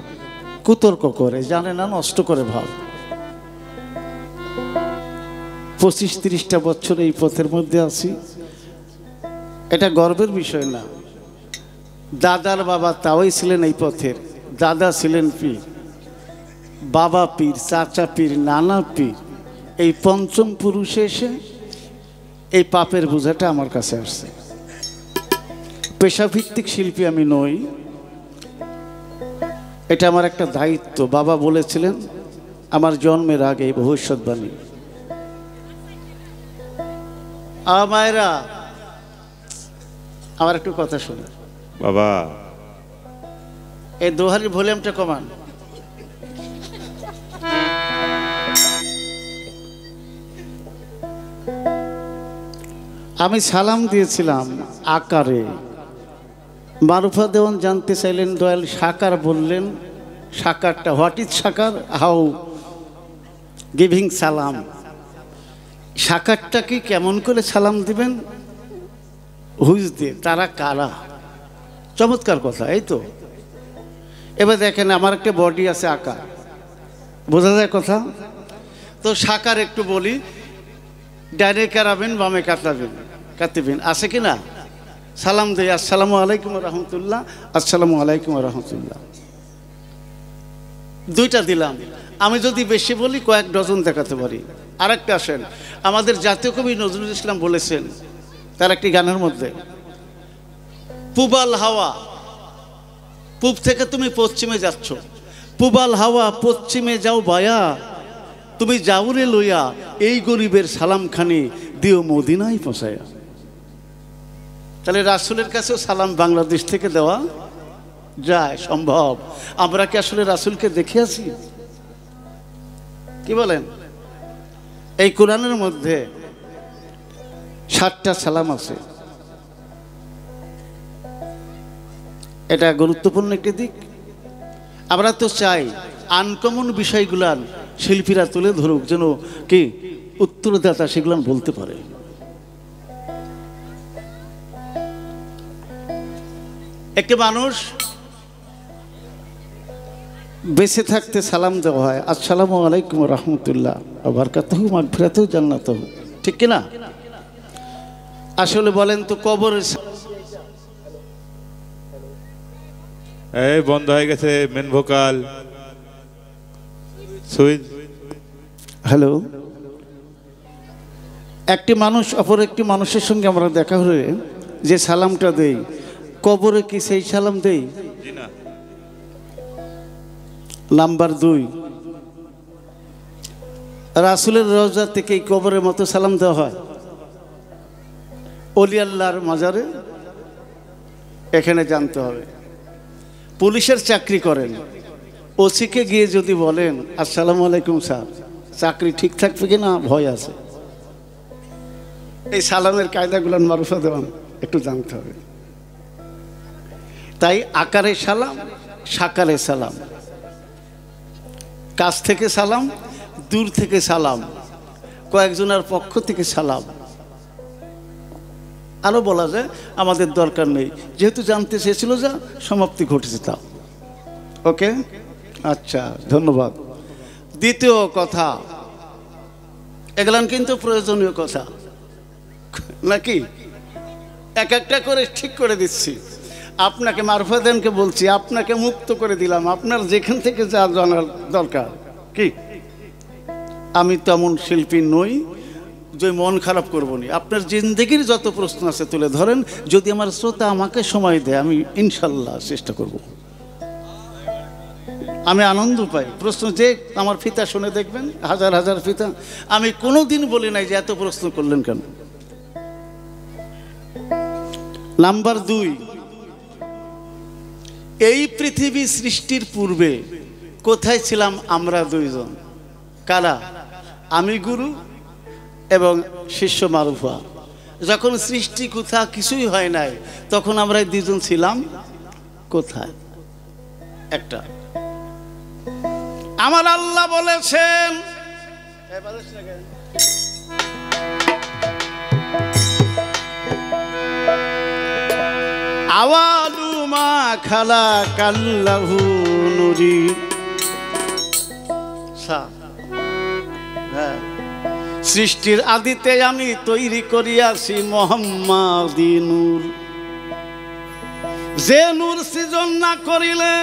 কুতর্ক করে, জানে না, নষ্ট করে ভাব। 25-30টা বছর এই পথের মধ্যে আছি, এটা গর্বের বিষয় না। দাদার বাবা তাওই ছিলেন এই পথের, দাদা ছিলেন পীর, বাবা পীর, চাচা পীর, নানা পীর। এই পঞ্চম পুরুষে এসে এই পাপের বোঝাটা আমার কাছে আসছে। পেশাভিত্তিক শিল্পী আমি নই, এটা আমার একটা দায়িত্ব। বাবা বলেছিলেন আমার জন্মের আগে ভবিষ্যৎবাণী। মায়েরা, আমার একটু কথা শোনে বাবা। এই দোহারির ভলিউমটা কমান। আমি সালাম দিয়েছিলাম আকারে। মারুফা দেওয়ান জানতে চাইলেন, দয়াল সাকার বললেন। সাকারটা, হোয়াট ইজ সাকার, হাউ গিভিং সালাম। সাকারটা কি, কেমন করে সালাম দিবেন, হুইজ দিয়ে, তারা কারা? চমৎকার কথা, এই তো। এবার দেখেন, আমার একটা বডি আছে আকার, বোঝা যায় কথা। তো সাকার একটু বলি, ডাইনে কারাবেন, বামে কাতিবেন, আছে কি না? সালাম দেই, আসসালামু আলাইকুম রহমতুল্লাহ, আসসালামু আলাইকুম রহমতুল্লাহ। দুইটা দিলাম। আমি যদি বেশি বলি কয়েক ডজন দেখাতে পারি। আরেকটা আসেন, আমাদের জাতীয় কবি নজরুল ইসলাম বলেছেন তার একটি গানের মধ্যে, পূবাল হাওয়া, পূব থেকে তুমি পশ্চিমে যাচ্ছ, পূবাল হাওয়া পশ্চিমে যাও বায়া, তুমি যাওরে লইয়া এই গরিবের সালামখানি দিও মদিনায় পৌঁছায়া। তাহলে রাসূলের কাছেও সালাম বাংলাদেশ থেকে দেওয়া যায়, সম্ভব। আমরা কি আসলে রাসূলকে দেখে আছি? কি বলেন? এই কোরআনের মধ্যে 7টা সালাম আছে। এটা গুরুত্বপূর্ণ একটি দিক। আমরা তো চাই আনকমন বিষয়গুলান শিল্পীরা তুলে ধরুক, যেন কি উত্তরদাতা সেগুলান বলতে পারে। একটি মানুষ বেঁচে থাকতে সালাম দেওয়া হয়, আসসালামু আলাইকুম রহমতুল্লাহ বারাকাতুহু মাগফিরাতুহু জান্নাতুহু, ঠিক কিনা? আসলে বলেন তো কবরের এই বন্ধ হয়ে গেছে মেন ভোকাল সুইচ। হ্যালো, একটি মানুষ অপর একটি মানুষের সঙ্গে আমরা দেখা হলে যে সালামটা দেই, কবরে কি সেই সালাম দেই? জি না। নাম্বার 2, রাসূলের রওজা থেকে এই কবরের মতো সালাম দেওয়া হয়? ওলি আল্লাহর মাজারে? এখানে জানতে হবে। পুলিশের চাকরি করেন, ওসিকে গিয়ে যদি বলেন আসসালামু আলাইকুম স্যার, চাকরি ঠিক থাকবে কিনা ভয় আছে। এই সালামের কায়দাগুলো মারুফা দেওয়ান একটু জানতে হবে। তাই আকারে সালাম, সাকারে সালাম, কাছ থেকে সালাম, দূর থেকে সালাম, কয়েকজনের পক্ষ থেকে সালাম। আরো বলা যায় আমাদের দরকার নেই, যেহেতু জানতে চেয়েছিল যা সমাপ্তি ঘটেছে তা। ওকে, আচ্ছা, ধন্যবাদ। দ্বিতীয় কথা, এগুলান কিন্তু প্রয়োজনীয় কথা নাকি? এক একটা করে ঠিক করে দিচ্ছি। আপনাকে মারফাদানকে বলছি, আপনাকে মুক্ত করে দিলাম, আপনার যেখান থেকে যা জানার দরকার। কি আমি তেমন শিল্পী নই যে মন খারাপ করবো নি। আপনার জিন্দগির যত প্রশ্ন আছে তুলে ধরেন, যদি আমার শ্রোতা আমাকে সময় দেয় আমি ইনশাল্লাহ চেষ্টা করব। আমি আনন্দ পাই। প্রশ্ন যে আমার ফিতা শুনে দেখবেন, হাজার হাজার ফিতা। আমি কোনোদিন বলি নাই যে এত প্রশ্ন করলেন কেন। নাম্বার 2, এই পৃথিবী সৃষ্টির পূর্বে কোথায় ছিলাম আমরা দুইজন? কারা? আমি গুরু এবং শিষ্য মারুফা। যখন সৃষ্টি কোথা কিছুই হয় নাই, তখন আমরা দুজন ছিলাম কোথায়? একটা, আমার আল্লাহ বলেছেন, আওয়ালু মা খালাকাল্লাহু নূরি। হ্যাঁ, সৃষ্টির আদিতে আমি তৈরি করিয়াছি মোহাম্মদী নূর। যে নূর সৃজন না করিলে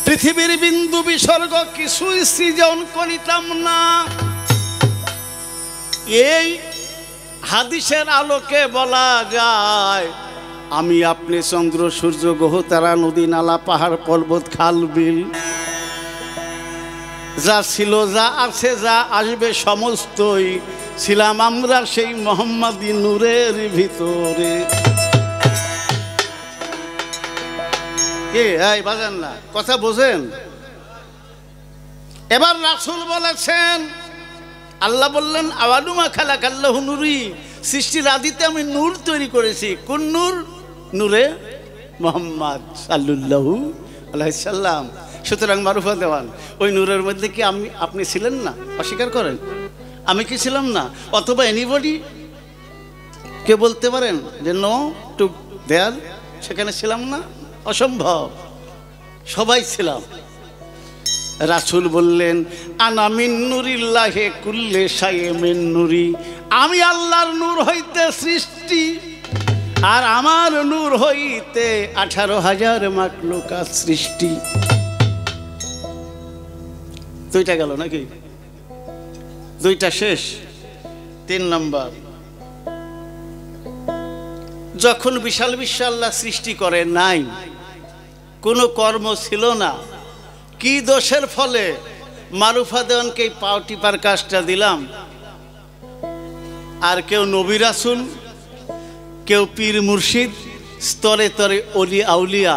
পৃথিবীর বিন্দু বিসর্গ কিছুই সৃজন করিতাম না। এই হাদিসের আলোকে বলা যায়, আমি আপনি চন্দ্র সূর্য গ্রহ তারা নদী নালা পাহাড় পর্বত খাল বিল যা ছিল, যা আছে, যা আসবে, সমস্তই ছিলাম আমরা সেই মোহাম্মদী নূরের ভিতরে। এই বাজান না, কথা বোঝেন? এবার রাসূল বলেছেন, আল্লাহ বললেন আওয়ালু মা খালাকাল্লাহু নূরি, সৃষ্টির আদিতে আমি নূর তৈরি করেছি। কোন নূর? নূরে মুহাম্মদ সাল্লাল্লাহু আলাইহি সাল্লাম। সুতরাং মারুফা দেওয়ান, ওই নূরের মধ্যে কি আপনি ছিলেন না? অস্বীকার করেন? আমি কি ছিলাম না? অথবা এনিবডি কে বলতে পারেন যে নো টু দেয়ার সেখানে ছিলাম না? অসম্ভব, সবাই ছিলাম। রাসূল বললেন আনা মিন নূরিল্লাহি কুল্লি শাইইন মিন নূরি, আমি আল্লাহর নূর হইতে সৃষ্টি, আর আমার নূর হইতে 18,000 মাখলুকাত সৃষ্টি। দুইটা গেল নাকি? দুইটা শেষ। 3 নম্বর, যখন বিশাল বিশ্ব আল্লাহ সৃষ্টি করে নাই, কোনো কর্ম ছিল না, কি দোষের ফলে মারুফা দেওয়ানকে এই পাও টিপার কাজটা দিলাম? আর কেউ নবী রাসূল, কেউ পীর মুর্শিদ, স্তরে তরে অলি আউলিয়া।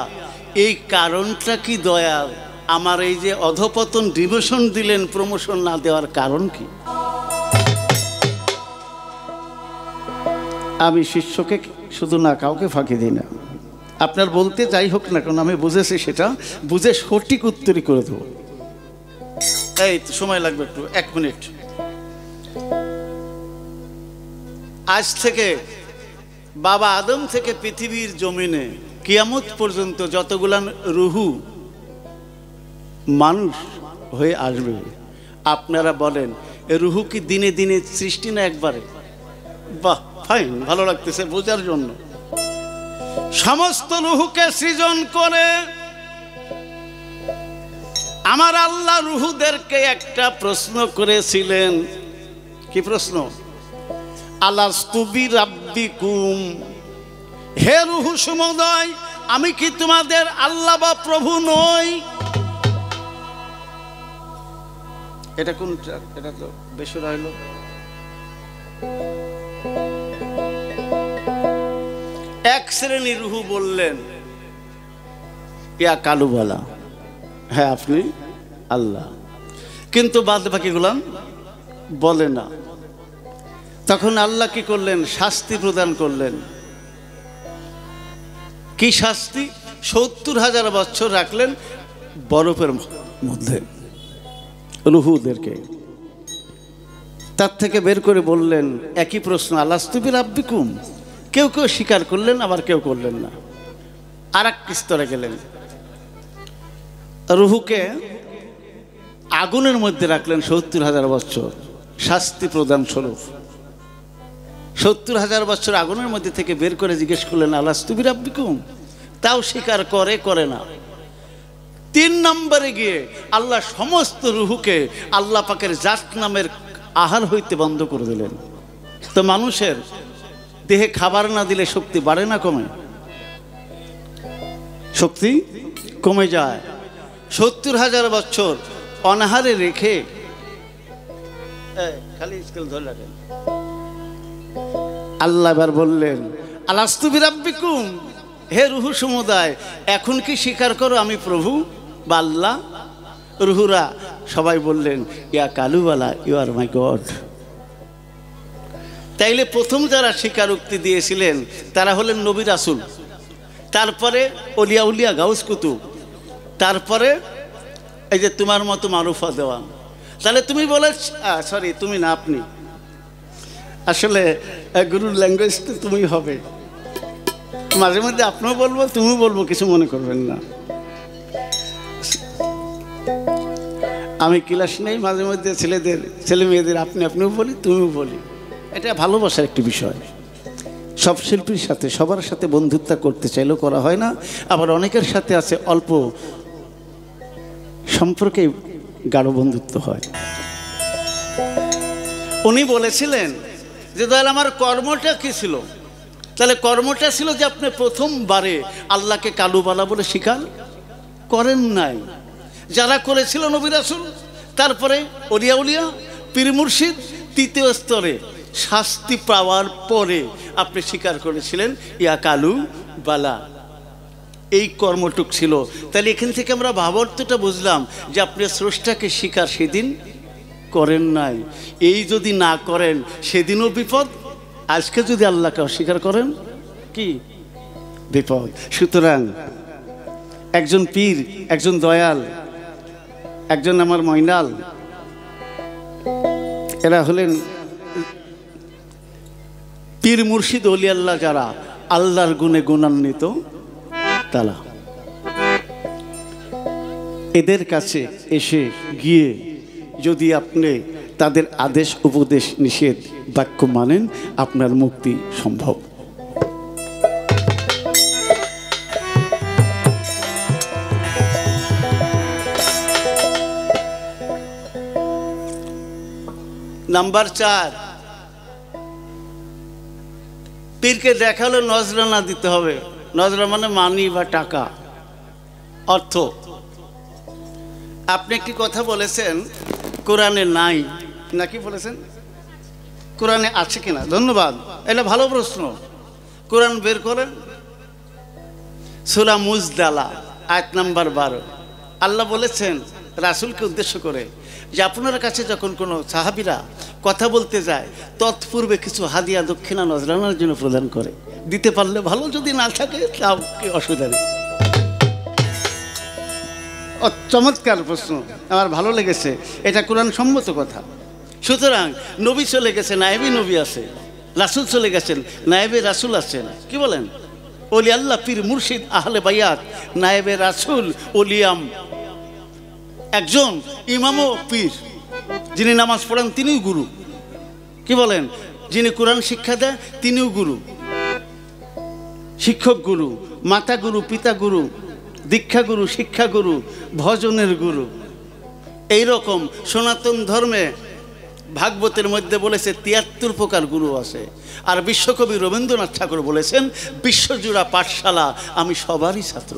এই কারণটা কি দয়াল? আমার এই যে অধপতন, ডিমোশন দিলেন, প্রমোশন না দেওয়ার কারণ কি? আমি শিষ্যকে শুধু না, কাউকে ফাঁকি দিই না। আপনার বলতে যাই হোক না কেন, আমি বুঝেছি, সেটা বুঝে সঠিক উত্তরই করে দেবো। এই তো সময় লাগবে একটু, 1 মিনিট। আজ থেকে বাবা আদম থেকে পৃথিবীর জমিনে কিয়ামত পর্যন্ত যতগুলান রুহু মানুষ হয়ে আসবে, আপনারা বলেন এ রুহু কি দিনে দিনে সৃষ্টি না একবারে? বাহ, ফাইন, ভালো লাগতেছে বোঝার জন্য। সমস্ত রুহুকে সৃজন করে আমার আল্লাহ রুহুদেরকে একটা প্রশ্ন করেছিলেন। কি প্রশ্ন? আলাস্তু বিরাব্বিকুম, হে রুহু সমুদয়, আমি কি তোমাদের আল্লাহ বা প্রভু নই? এটা কোনটা? এটা তো বেসুরা হইল। এক শ্রেণীর রুহু বললেন, ইয়া কালুবালা, হ্যাঁ আপনি আল্লাহ। কিন্তু বাদ বাকিগুলো বলে না। তখন আল্লাহ কি করলেন? শাস্তি প্রদান করলেন। কি শাস্তি? ৭০,০০০ বছর রাখলেন বরফের মধ্যে রুহুদেরকে। তার থেকে বের করে বললেন একই প্রশ্ন, আলাস্তু বিরাব্বিকুম। কেউ কেউ স্বীকার করলেন, আবার কেউ করলেন না। আর এক স্তরে গেলেন, রুহুকে আগুনের মধ্যে রাখলেন ৭০,০০০ বছর শাস্তি প্রদান স্বরূপ। ৭০,০০০ বছর আগুনের মধ্যে থেকে বের করে জিজ্ঞেস করলেন আলাস্তু বিরাব্বিকুম, তাও স্বীকার করে না। ৩ নম্বরে গিয়ে আল্লাহ সমস্ত রুহুকে আল্লাহ পাকের জাত নামের আহার হইতে বন্ধ করে দিলেন। তো মানুষের দেহে খাবার না দিলে শক্তি বাড়ে না কমে? শক্তি কমে যায়। ৭০,০০০ বছর অনাহারে রেখে, খালি স্কেল ধরে রাখেন, আল্লাহ এবার বললেন আলাস্তু বিরাব্বিকুম, হে রুহু সমুদায়, এখন কি স্বীকার করো আমি প্রভু বা আল্লাহ? রুহুরা সবাই বললেন ইয়া কালুবালা, ইউ আর মাই গড। তাইলে প্রথম যারা স্বীকারোক্তি দিয়েছিলেন তারা হলেন নবী রাসূল, তারপরে অলিয়া উলিয়া গাউস কুতুব, তারপরে এই যে তোমার মতো মারুফা দেওয়ান। তাহলে তুমি বলে, সরি তুমি না, আপনি আসলে গুরুর ল্যাঙ্গুয়েজ তো তুমি হবে। মাঝে মধ্যে আপনিও বলবো, তুমিও বলবো, কিছু মনে করবেন না। আমি ক্লাস নেই, মাঝে মধ্যে ছেলে মেয়েদের আপনিও বলি, তুমিও বলি। এটা ভালোবাসার একটি বিষয়। সব শিল্পীর সাথে, সবার সাথে বন্ধুত্ব করতে চাইলেও করা হয় না। আবার অনেকের সাথে আছে অল্প সম্পর্কে গাঢ় বন্ধুত্ব হয়। উনি বলেছিলেন যে দয়াল আমার কর্মটা কি ছিল? তাহলে কর্মটা ছিল যে আপনি প্রথমবারে আল্লাহকে কালুবালা বলে স্বীকার করেন নাই। যারা করেছিল নবী রাসূল, তারপরে অলিয়া উলিয়া, পীর মুর্শিদ, তৃতীয় স্তরে শাস্তি পাওয়ার পরে আপনি স্বীকার করেছিলেন ইয়া কালু বালা। এই কর্মটুক ছিল। তাহলে এখান থেকে আমরা ভাবার্থটা বুঝলাম যে আপনি স্রষ্টাকে স্বীকার সেদিন করেন নাই। এই যদি না করেন সেদিনও বিপদ, আজকে যদি আল্লাহকে অস্বীকার করেন কি বিপদ। সুতরাং একজন পীর, একজন দয়াল, একজন আমার ময়নাল, এরা হলেন পীর মুর্শিদ ওলি আল্লাহ, যারা আল্লাহর গুণে গুণান্বিত তারা। এদের কাছে এসে গিয়ে যদি আপনি তাদের আদেশ উপদেশ নিষেধ বাক্য মানেন, আপনার মুক্তি সম্ভব। নাম্বার 4, পীরকে দেখালে নজরানা দিতে হবে। নজরা মানে মানি বা টাকা, অর্থ। আপনি একটি কথা বলেছেন কোরআনে নাই, নাকি বলেছেন? কোরআনে আছে কিনা? ধন্যবাদ, এটা ভালো প্রশ্ন। কোরআন বের করেন, সূরা মুজদালা আয়াত নাম্বার 12। আল্লাহ বলেছেন রাসূলকে উদ্দেশ্য করে যে আপনার কাছে যখন কোনো সাহাবীরা কথা বলতে যায় তৎপূর্বে কিছু হাদিয়া দক্ষিণা নজরানার জন্য প্রদান করে, দিতে পারলে ভালো, যদি না থাকে তাও কি অসুবিধা নেই। চমৎকার প্রশ্ন, আমার ভালো লেগেছে, এটা কোরআন সম্মত কথা। সুতরাং নবী চলে গেছে, নায়েবে নবী আছে, রাসূল চলে গেছেন, নায়েবে রাসূল আছেন। কি বলেন? ওলি আল্লাহ, পীর মুর্শিদ, আহলে বায়াত, নায়েবে রাসূল, ওলিয়াম। একজন ইমামও পীর, যিনি নামাজ পড়ান তিনিও গুরু। কি বলেন? যিনি কোরআন শিক্ষা দেয় তিনিও গুরু, শিক্ষক গুরু, মাতা গুরু, পিতা গুরু, দীক্ষা গুরু, শিক্ষা গুরু, ভজনের গুরু। এইরকম সনাতন ধর্মে ভাগবতের মধ্যে বলেছে ৭৩ প্রকার গুরু আছে। আর বিশ্বকবি রবীন্দ্রনাথ ঠাকুর বলেছেন বিশ্বজুড়া পাঠশালা, আমি সবারই ছাত্র।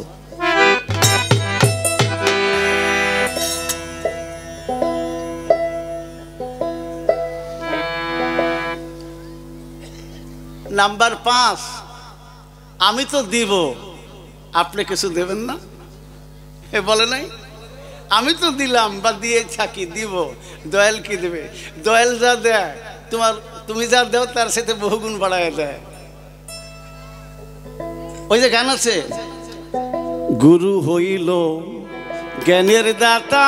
নাম্বার 5, আমি তো দিব, আপনি কিছু দেবেন না? এ বলে নাই? আমি তো দিলাম বা দিয়ে থাকি, দিব। দয়াল কি দেবে? দয়াল যা দেয় তুমি যা দেও তার সাথে বহুগুণ বাড়ায় দেয়। ওই যে গান আছে, গুরু হইল জ্ঞানের দাতা,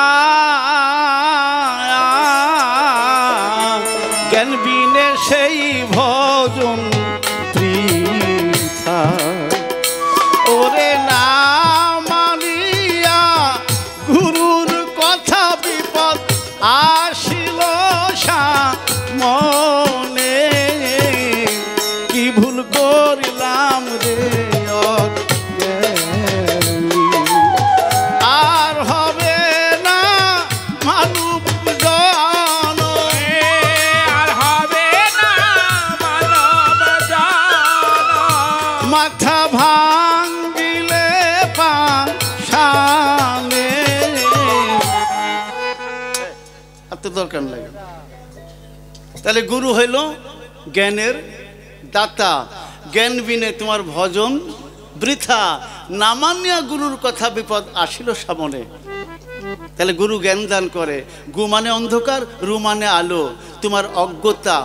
জ্ঞান বিনে সেই ভজন বৃথা। ওরে না মানিয়া গুরুর কথা বিপদ আসিল সামনে, কি ভুল করিলাম রে অজ্ঞানী। আর হবে না মানব জন, আর হবে না মানব জন, মাথা ভাঙ্গিলে পাশানে। আর তো দরকার লাগে। তাহলে গুরু হইল জ্ঞানের দাতা, জ্ঞান বিনে তোমার ভজন বৃথা, না মানিয়া গুরুর কথা বিপদ আসিল সামনে। তাহলে গুরু জ্ঞান দান করে। গু মানে অন্ধকার, রু মানে আলো। তোমার অজ্ঞতা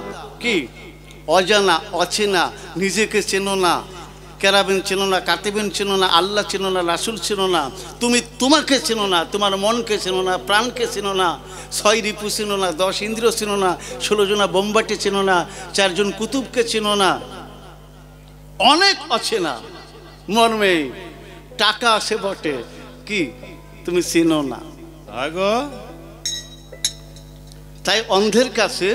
কি? অজানা, অচেনা, নিজেকে চেনো না, কেরাবেন চেনো না, কাতিবেন চেনো না, আল্লাহ চেনো না, রাসূল চেনো না, তুমি তোমাকে চেনো না, তোমার মনকে চেনো না, প্রাণকে চেনো না, 6 রিপু চেনো না, 10 ইন্দ্রিয় চেনো না, 16 জনা বোম্বাটি চেনো না, 4 জন কুতুবকে চেনো না, অনেক অচেনা মর্মে। টাকা আসে বটে, কি তুমি চেনো না। তাই অন্ধের কাছে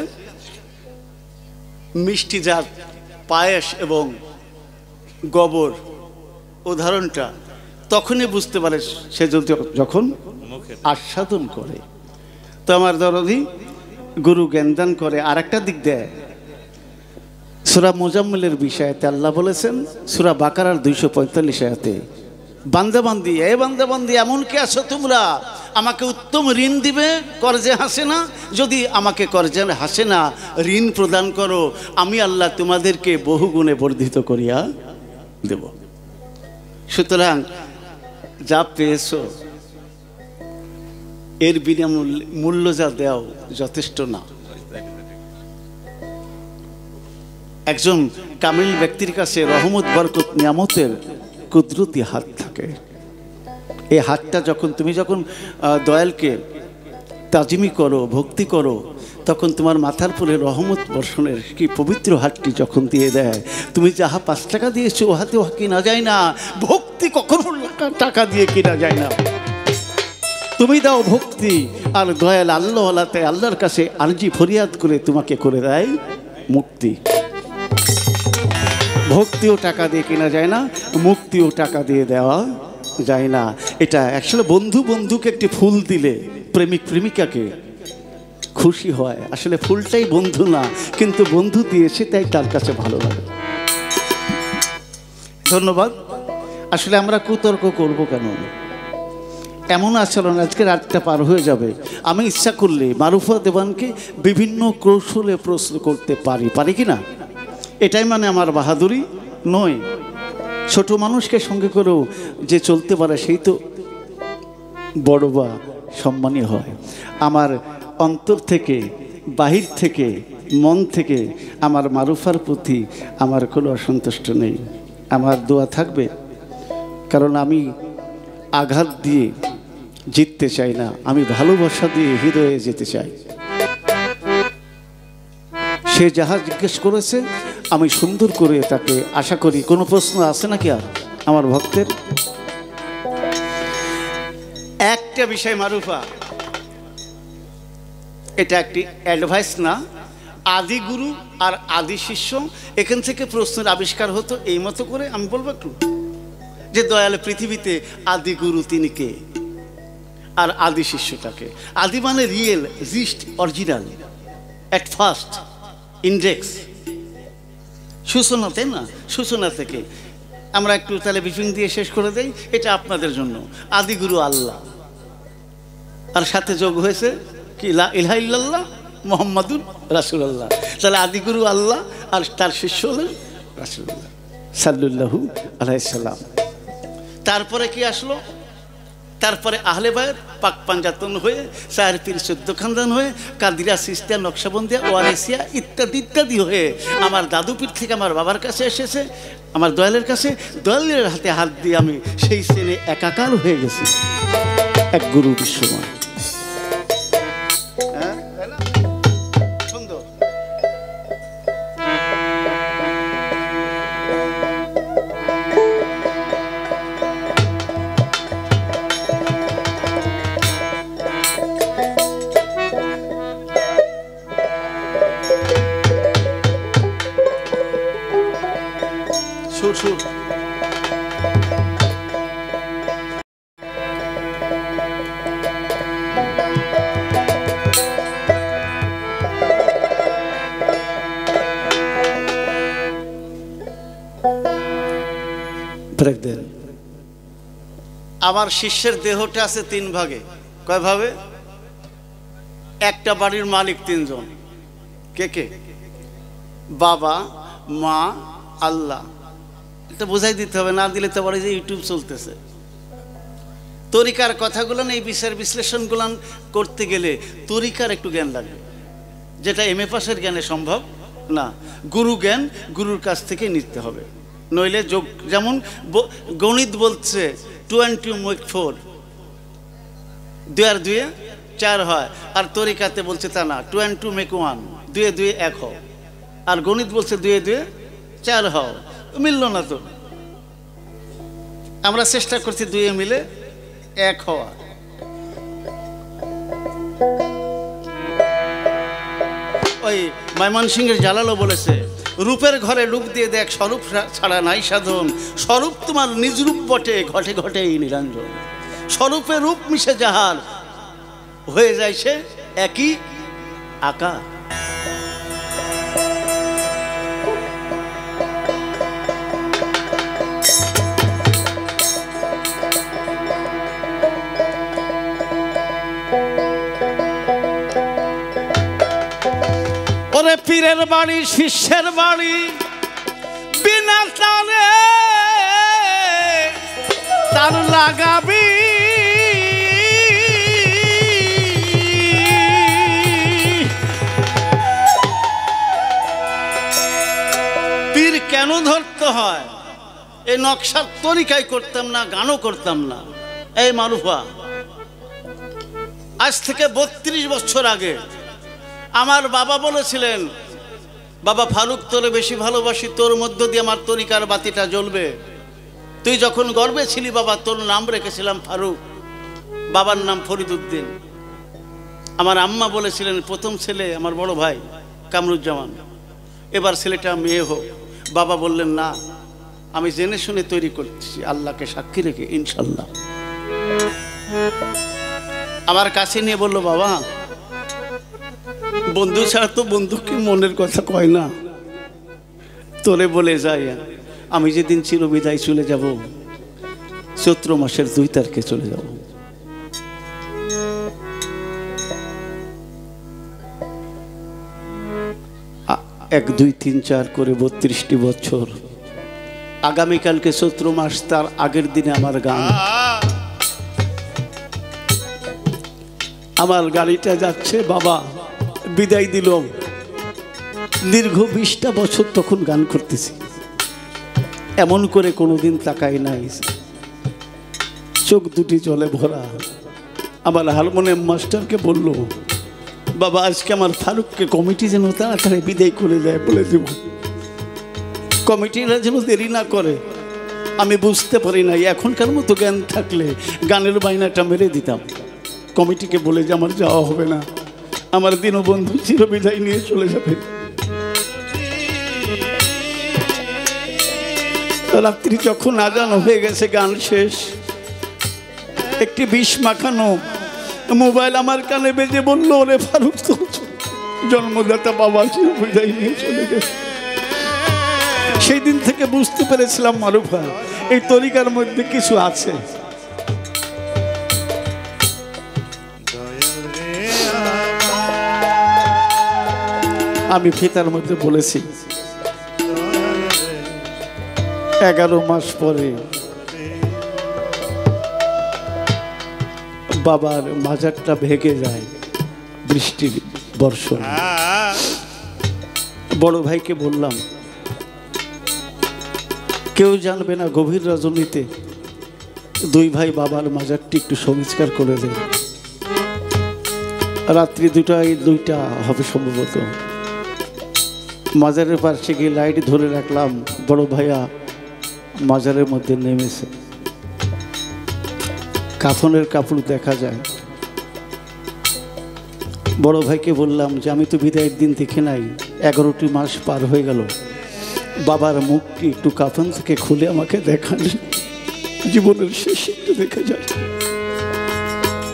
মিষ্টি জাত পায়েস এবং গোবর উদাহরণটা তখনই বুঝতে পারে সে যখন আস্বাদন করে। তো আমার দরদি গুরু জ্ঞানদান করে। আর একটা দিক দেয়, সূরা মুজাম্মিলের বিষয়তে আল্লাহ বলেছেন সূরা বাকারার 245 আয়াতে, বান্দাবান্দি, এ বান্দাবান্দি, এমন কি আছো তোমরা আমাকে উত্তম ঋণ দিবে কর্জে হাসে না? যদি আমাকে কর্জে হাসে না ঋণ প্রদান করো, আমি আল্লাহ তোমাদেরকে বহুগুণে বর্ধিত করিয়া দেব। সুতরাং যা পেয়েছো এর বিনামূল্য যা দেও যথেষ্ট না। একজন কামিল ব্যক্তির কাছে রহমত, বরকত, নিয়ামতের কুদরতি হাত থাকে। এই হাতটা তুমি যখন দয়ালকে তাজিমি করো, ভক্তি করো, তখন তোমার মাথার পুরে রহমত বর্ষণের কি পবিত্র হাতটি যখন দিয়ে দেয়, তুমি যাহা 5 টাকা দিয়েছো ও হাতে কিনা যায় না। ভক্তি কখনো টাকা দিয়ে কিনা যায় না। তুমি দাও ভক্তি, আর দয়াল আল্লাহ আল্লাহতে আল্লাহর কাছে আরজি ফরিয়াদ করে তোমাকে করে দেয় মুক্তি। ভক্তিও টাকা দিয়ে কেনা যায় না, মুক্তিও টাকা দিয়ে দেওয়া যায় না। এটা আসলে বন্ধুকে একটি ফুল দিলে প্রেমিক প্রেমিকাকে খুশি হয়, আসলে ফুলটাই বন্ধু না, কিন্তু বন্ধু দিয়েছে তাই তার কাছে ভালো লাগে। ধন্যবাদ। আসলে আমরা কুতর্ক করব কেন? এমন আচরণ আজকে রাতটা পার হয়ে যাবে। আমি ইচ্ছা করলে মারুফা দেওয়ানকে বিভিন্ন কৌশলে প্রশ্ন করতে পারি কি না? এটাই মানে আমার বাহাদুরি নয়। ছোট মানুষকে সঙ্গে করেও যে চলতে পারে সেই তো বড় বা সম্মানী হয়। আমার অন্তর থেকে, বাহির থেকে, মন থেকে আমার মারুফার প্রতি আমার কোনো অসন্তুষ্ট নেই। আমার দোয়া থাকবে, কারণ আমি আঘাত দিয়ে জিততে চাই না, আমি ভালোবাসা দিয়ে হৃদয়ে যেতে চাই। সে যাহা জিজ্ঞেস করেছে আমি সুন্দর করে তাকে, আশা করি কোনো প্রশ্ন আছে নাকি আর আমার ভক্তের? একটা বিষয় মারুফা, এটা একটি অ্যাডভাইস না, আদি গুরু আর আদি শিষ্য, এখান থেকে প্রশ্নের আবিষ্কার হতো। এই মতো করে আমি বলবো একটু যে দয়াল পৃথিবীতে আদি গুরু তিনি কে আর আদি শিষ্যটাকে? আদি মানে real, gist, original, at first, index, সূচনা, তাই না? সূচনা থেকে আমরা একটু তাহলে ব্রিফিং দিয়ে শেষ করে দেই। এটা আপনাদের জন্য। আদি গুরু আল্লাহ, আর সাথে যোগ হয়েছে কি লা ইলাহা ইল্লাল্লাহ মুহাম্মাদুর রাসূলুল্লাহ। তাহলে আদি গুরু আল্লাহ আর তার শিষ্য হলেন রাসূলুল্লাহ সাল্লাল্লাহু আলাইহি সাল্লাম। তারপরে কি আসলো? তারপরে আহলে বায়ত পাক পাঞ্জাতন হয়ে, চার পীর 14 খানদান হয়ে, কাদিরা, সিস্তিয়া, নকশবন্দিয়া, ওয়ারেসিয়া ইত্যাদি ইত্যাদি হয়ে আমার দাদু পীর থেকে আমার বাবার কাছে এসেছে, আমার দয়ালের কাছে। দয়ালের হাতে হাত দিয়ে আমি সেই শ্রেণী একাকার হয়ে গেছি এক গুরু বিশ্বময়। সুন্দর। সুর সুর। আমার শিষ্যের দেহটা আছে 3 ভাগে। কয় ভাবে? একটা বাড়ির মালিক 3 জন। কে কে? বাবা, মা, আল্লাহ। এটা বোঝাই দিতে হবে, না দিলে তো বলে যে ইউটিউব চলতেছে। তরিকার কথাগুলো এই বিচার বিশ্লেষণগুলো করতে গেলে তরিকার একটু জ্ঞান লাগবে, যেটা এমএ পাসের জ্ঞানে সম্ভব না। গুরু জ্ঞান গুরুর কাছ থেকে নিতে হবে, নইলে যোগ। যেমন গণিত বলছে 2 and 2 make 4, 2 আর 2 4 হয়। আর তরিকাতে বলছে তা না, 2 and 2 make 1, 2 2 1 হও। আর গণিত বলছে 2 2 4 হও। মিলল না তো। আমরা চেষ্টা করছি 2 মিলে 1 হওয়া। ওই ময়মনসিংহের জালালও বলেছে, রূপের ঘরে ডুব দিয়ে দেখ, স্বরূপ ছাড়া নাই সাধন, স্বরূপ তোমার নিজ রূপ বটে, ঘটে ঘটে এই নিরঞ্জন। স্বরূপে রূপ মিশে যাহার, হয়ে যায় সে একই আকার। ওরে পীরের বাড়ি শিষ্যের বাড়ি, বিনা তারে তার লাগাবি। পীর কেন ধরতে হয়? এই নকশার তরিকায় করতাম না, গানও করতাম না। এই মারুফা, আজ থেকে 32 বছর আগে আমার বাবা বলেছিলেন, বাবা ফারুক তোরে বেশি ভালোবাসি, তোর মধ্য দিয়ে আমার তরিকার বাতিটা জ্বলবে। তুই যখন গর্বে ছিলি বাবা, তোর নাম রেখেছিলাম ফারুক, বাবার নাম ফরিদউদ্দিন। আমার আম্মা বলেছিলেন, প্রথম ছেলে আমার বড় ভাই কামরুজ্জামান, এবার ছেলেটা মেয়ে হোক। বাবা বললেন, না, আমি জেনে শুনে তৈরি করছি, আল্লাহকে সাক্ষী রেখে ইনশাল্লাহ। আমার কাছে নিয়ে বলল, বাবা বন্ধু ছাড়া তো বন্ধুকে মনের কথা কয় না, তোরে বলে যাই আমি যেদিন চিরবিদায় চলে যাব চৈত্র মাসের 2 তারিখে চলে যাব। 1 2 3 4 করে 32টি বছর। আগামীকালকে চৈত্র মাস, তার আগের দিনে আমার গান। আমার গাড়িটা যাচ্ছে, বাবা বিদায় দিল। দীর্ঘ 20টা বছর তখন গান করতেছি, এমন করে কোনোদিন তাকাই নাই, চোখ দুটি জলে ভরা। আমার হারমোনিয়াম মাস্টারকে বলল, বাবা আজকে আমার ফারুককে কমিটি যেন তাড়াতাড়ি বিদায় করে দেয়, বলে দেব, কমিটিরা যেন দেরি না করে। আমি বুঝতে পারি নাই, এখনকার মতো জ্ঞান থাকলে গানের বাইনাটা মেরে দিতাম। কমিটিকে বলে যে আমার যাওয়া হবে না, আমার দীনবন্ধু চিরবিদায় নিয়ে চলে যাবে। রাত্রি যখন আজান হয়ে গেছে, গান শেষ, একটি বিষ মাখানো মোবাইল আমার কানে বেজে বললো, ওরে ফারুক তো জন্মদাতা বাবা চিরবিদায় নিয়ে চলে গেছে। সেই দিন থেকে বুঝতে পেরেছিলাম মারুফা, এই তরিকার মধ্যে কিছু আছে। আমি ফিতার মধ্যে বলেছি 11 মাস পরে বাবার মাজারটা ভেঙে যায় বৃষ্টির বর্ষণ। বড় ভাইকে বললাম, কেউ জানবে না, গভীর রজনীতে 2 ভাই বাবার মাজারটি একটু সংস্কার করে দেয়। রাত্রি 2টা হবে সম্ভবত। মাজারের পাশে গিয়ে লাইট ধরে রাখলাম, বড় ভাইয়া মাজারের মধ্যে নেমেছে, কাফনের কাপড় দেখা যায়। বড় ভাইকে বললাম যে আমি তো বিদায়ের দিন দেখে নাই, 11টি মাস পার হয়ে গেল, বাবার মুখটি একটু কাফন থেকে খুলে আমাকে দেখান, জীবনের শেষ একটু দেখে যায়।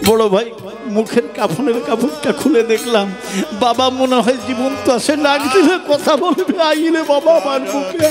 বড় ভাই মুখের কাফনের কাপড়টা খুলে দেখলাম, বাবা মনে হয় জীবন্ত আছে, নাক দিলে কথা বলবে, আইলে বাবা আমার মুখে।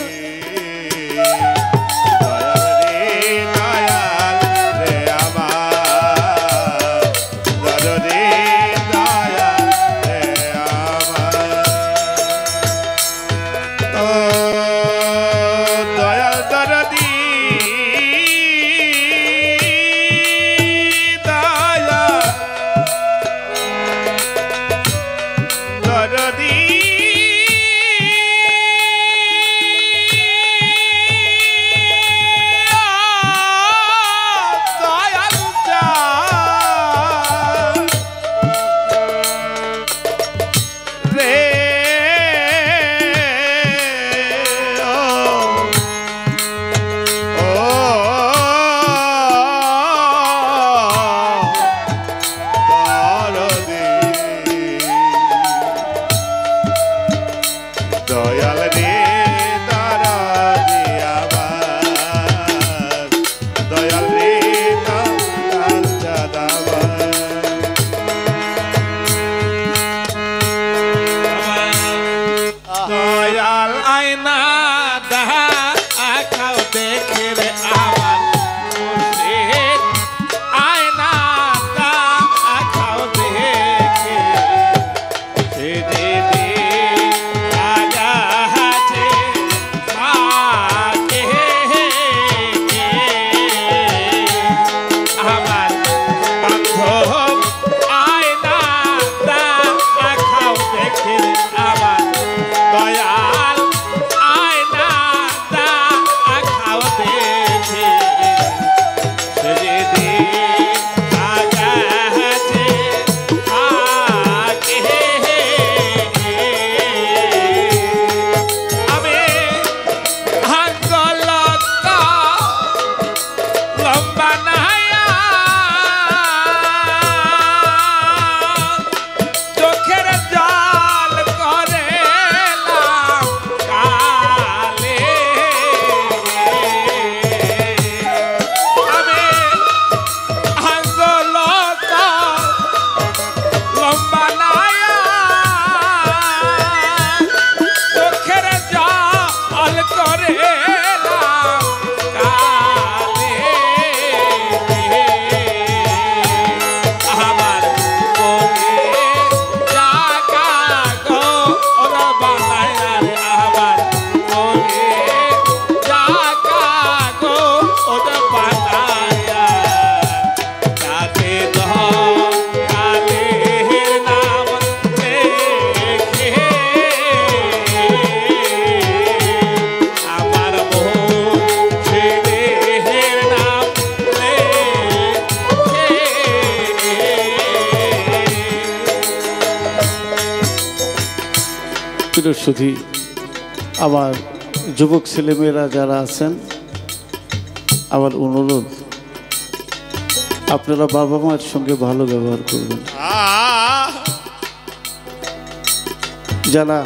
প্রিয় সুধী, আমার যুবক ছেলেমেয়েরা যারা আছেন, আমার অনুরোধ আপনারা বাবা মায়ের সঙ্গে ভালো ব্যবহার করবেন। যারা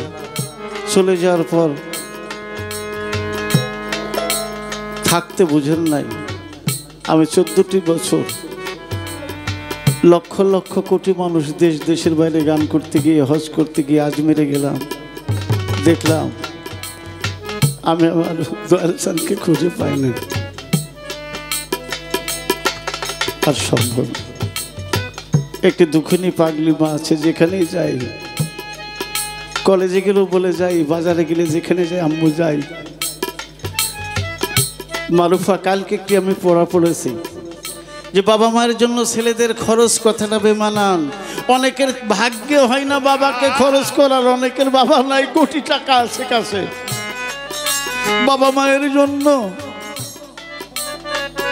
চলে যাওয়ার পর থাকতে বুঝেন নাই, আমি 14টি বছর লক্ষ লক্ষ কোটি মানুষ দেশের বাইরে গান করতে গিয়ে, হজ করতে গিয়ে আজমেরে গেলাম, দেখলাম আমি আমার দয়াল চাঁদকে খুঁজে পাই না। আর সম্ভব একটি দুঃখিনী পাগলি মা আছে, যেখানেই যাই, কলেজে গেলেও বলে যাই, বাজারে গেলে যেখানে যাই আম্মু যাই। মারুফা, কালকে একটি আমি পড়া পড়েছি যে বাবা মায়ের জন্য ছেলেদের খরচ কথাটা বেমানান। অনেকের ভাগ্যে হয় না বাবাকে খরচ করার, অনেকের বাবা নাই, কোটি টাকা আছে কাছে, বাবা মায়ের জন্য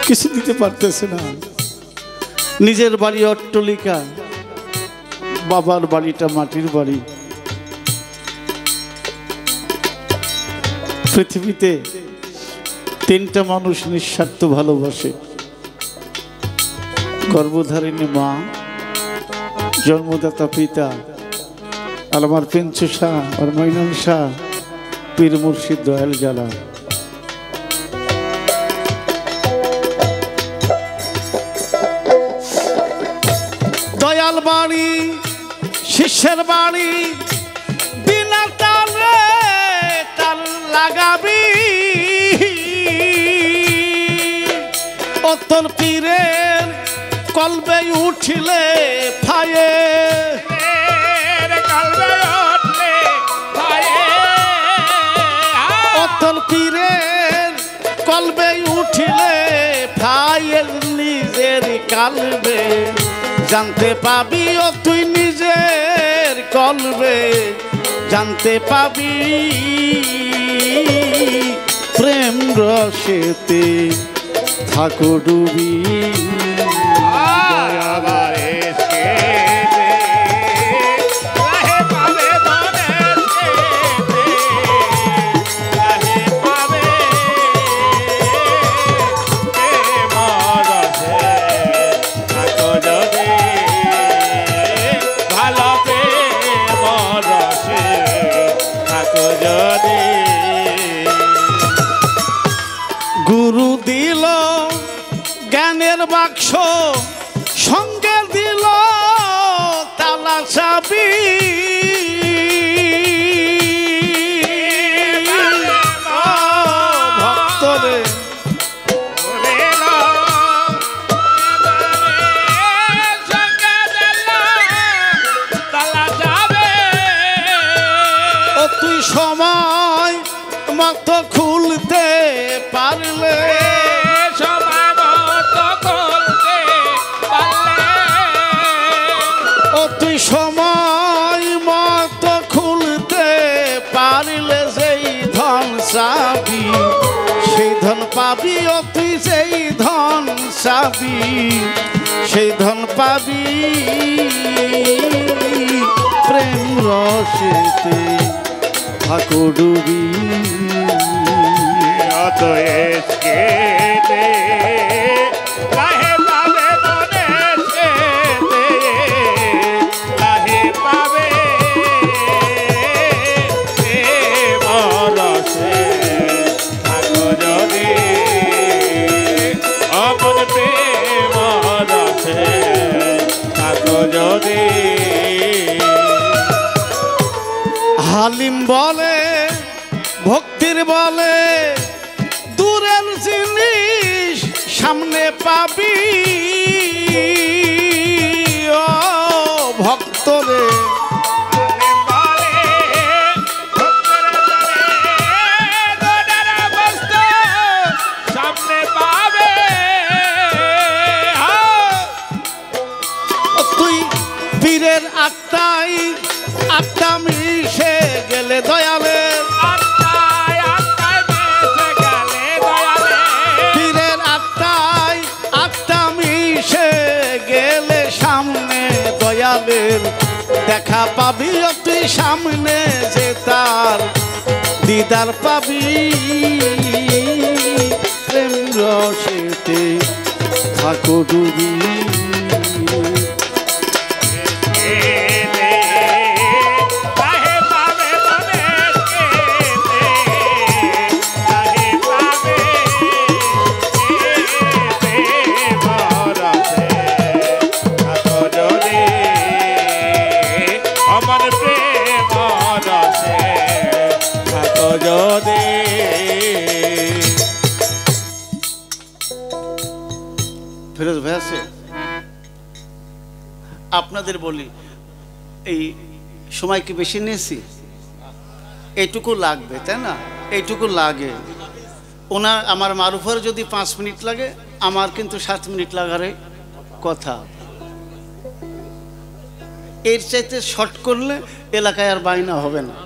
কিছু দিতে পারতেছে না। নিজের বাড়ি অট্টালিকা, বাবার বাড়িটা মাটির বাড়ি। পৃথিবীতে 3টা মানুষ নিঃস্বার্থ ভালোবাসে, গর্ভধারিণী মা, জন্মদাতা পিতা, আর আমার পেঞ্চু শাহ আর মৈনাল শাহ, পীর মুর্শিদ দয়াল জালা। দয়াল বাড়ি শিষ্যের বাড়ি, বিনা তালে তাল লাগাবি, অতর পীরের কলবে উঠিলে ফায়ে, অতল পীরের কলবে উঠিলে ফায়ের নিজের কালবে জানতে পাবি, ও তুই নিজের কলবে জানতে পাবি, প্রেম রসেতে থাকো ডুবি। গুরু দিল জ্ঞানের বাক্স, সঙ্গে দিল তালা চাবি, ভক্তরে ও তুই সময় মতো খুলতে পারলে, ও তুই সময় মতো খুলতে পারলে, সেই ধন চাবি সেই ধন পাবি, ও তুই সেই ধন চাবি সেই ধন পাবি, প্রেম রসেতে থাকো ডুবি। হালিম বলে, ভক্তির বলে, দূরের জিনিস সামনে পাবি, ও ভক্তরে সামনে পাবে, তুই পীরের আত্মা মিশে গেলে দয়ালের আত্মায় দেখা পাবি তুই সামনে যে তার দিদার পাবি প্রেম রসেতে থাকো ডুবি ফিরোজ ভাই আছে আপনাদের বলি এই সময় কি বেশি নিয়েছি এইটুকু লাগবে তাই না এইটুকু লাগে ওনার আমার মারুফার যদি 5 মিনিট লাগে আমার কিন্তু 7 মিনিট লাগারে কথা এর চাইতে শর্ট করলে এলাকায় আর বাইনা হবে না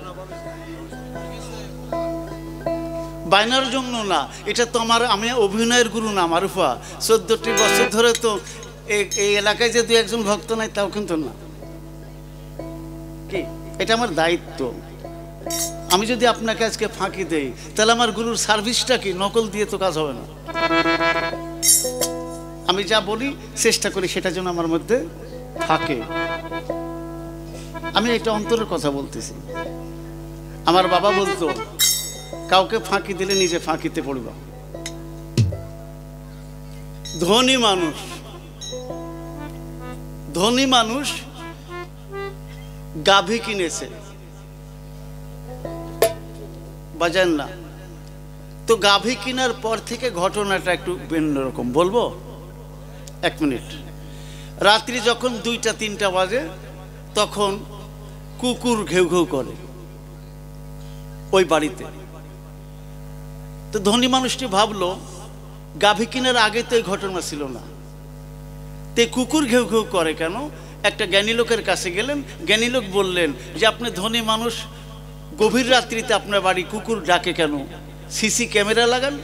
বাইনার জন্য না এটা তো আমি অভিনয়ের গুরু না মারুফা 14টি বছর ধরে তো এই এলাকায় যে 2-1 জন ভক্ত নাই তাও কিন্তু না কি এটা আমার দায়িত্ব আমি যদি আপনাকে আজকে ফাঁকি দেই তাহলে আমার গুরুর সার্ভিসটা কি নকল দিয়ে তো কাজ হবে না আমি যা বলি চেষ্টা করি সেটা যেন আমার মধ্যে থাকে আমি এটা অন্তরের কথা বলতেছি আমার বাবা বলতো কাউকে ফাঁকি দিলে নিজে ফাঁকিতে পড়বা ধনী মানুষ গাভী কিনেছে বাজান না তো গাভী কেনার পর থেকে ঘটনাটা একটু ভিন্ন রকম বলবো 1 মিনিট রাত্রি যখন 2টা-3টা বাজে তখন কুকুর ঘেউ ঘেউ করে ওই বাড়িতে তো ধনী মানুষটি ভাবলো গাভী কেনার আগে তো এই ঘটনা ছিল না তে কুকুর ঘেউ ঘেউ করে কেন একটা জ্ঞানী লোকের কাছে গেলেন জ্ঞানী লোক বললেন যে আপনি ধনী মানুষ গভীর রাত্রিতে আপনার বাড়ি কুকুর ডাকে কেন সিসি ক্যামেরা লাগান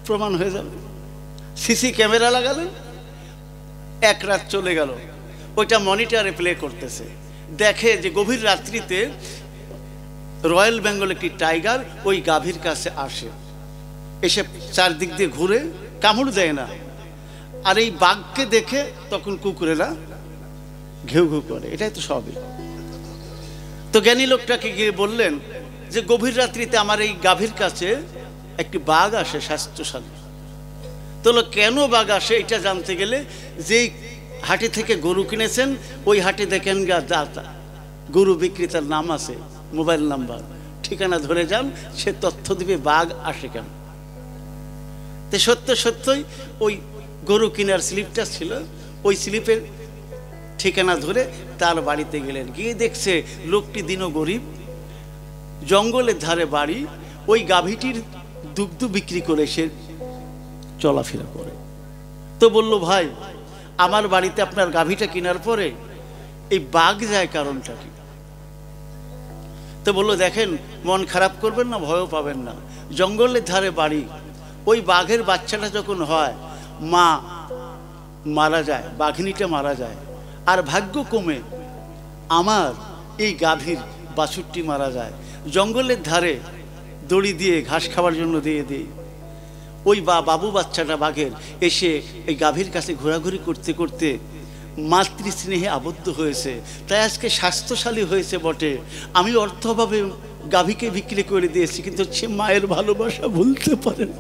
প্রমাণ হয়ে যাবে সিসি ক্যামেরা লাগালেন 1 রাত চলে গেল ওইটা মনিটরে প্লে করতেছে দেখে যে গভীর রাত্রিতে রয়্যাল বেঙ্গল একটি টাইগার ওই গাভীর কাছে আসে এসে চারদিক দিয়ে ঘুরে কামড় দেয় না আর এই বাঘকে দেখে তখন কুকুরেরা ঘেউ ঘেউ করে এটাই তো সবই তো জ্ঞানী লোকটাকে গিয়ে বললেন যে গভীর রাত্রিতে আমার এই গাভীর কাছে একটি বাঘ আসে স্বাস্থ্যশালী তো কেন বাঘ আসে এটা জানতে গেলে যেই হাটে থেকে গরু কিনেছেন ওই হাটে দেখেন গরু বিক্রেতার নাম আছে মোবাইল নাম্বার ঠিকানা ধরে যান সে তথ্য দিবে বাঘ আসে কেন তো সত্যই ওই গরু কেনার স্লিপটা ছিল ওই স্লিপের ঠিকানা ধরে তার বাড়িতে গেলেন গিয়ে দেখছে লোকটি দিনও গরিব জঙ্গলের ধারে বাড়ি ওই গাভীটির দুগ্ধ বিক্রি করে সে চলাফেরা করে তো বলল ভাই আমার বাড়িতে আপনার গাভীটা কেনার পরে এই বাঘ যায় কারণটা কি তো বললো দেখেন মন খারাপ করবেন না ভয়ও পাবেন না জঙ্গলের ধারে বাড়ি ওই বাঘের বাচ্চাটা যখন হয় মা মারা যায় বাঘিনীটা মারা যায় আর ভাগ্য কমে আমার এই গাভীর বাছুরটি মারা যায় জঙ্গলের ধারে দড়ি দিয়ে ঘাস খাওয়ার জন্য দিয়ে দিই ওই বাবু বাচ্চাটা বাঘের এসে এই গাভীর কাছে ঘোরাঘুরি করতে করতে মাতৃস্নেহে আবদ্ধ হয়েছে তাই আজকে স্বাস্থ্যশালী হয়েছে বটে আমি অর্থভাবে গাভীকে বিক্রি করে দিয়েছি কিন্তু সে মায়ের ভালোবাসা ভুলতে পারে না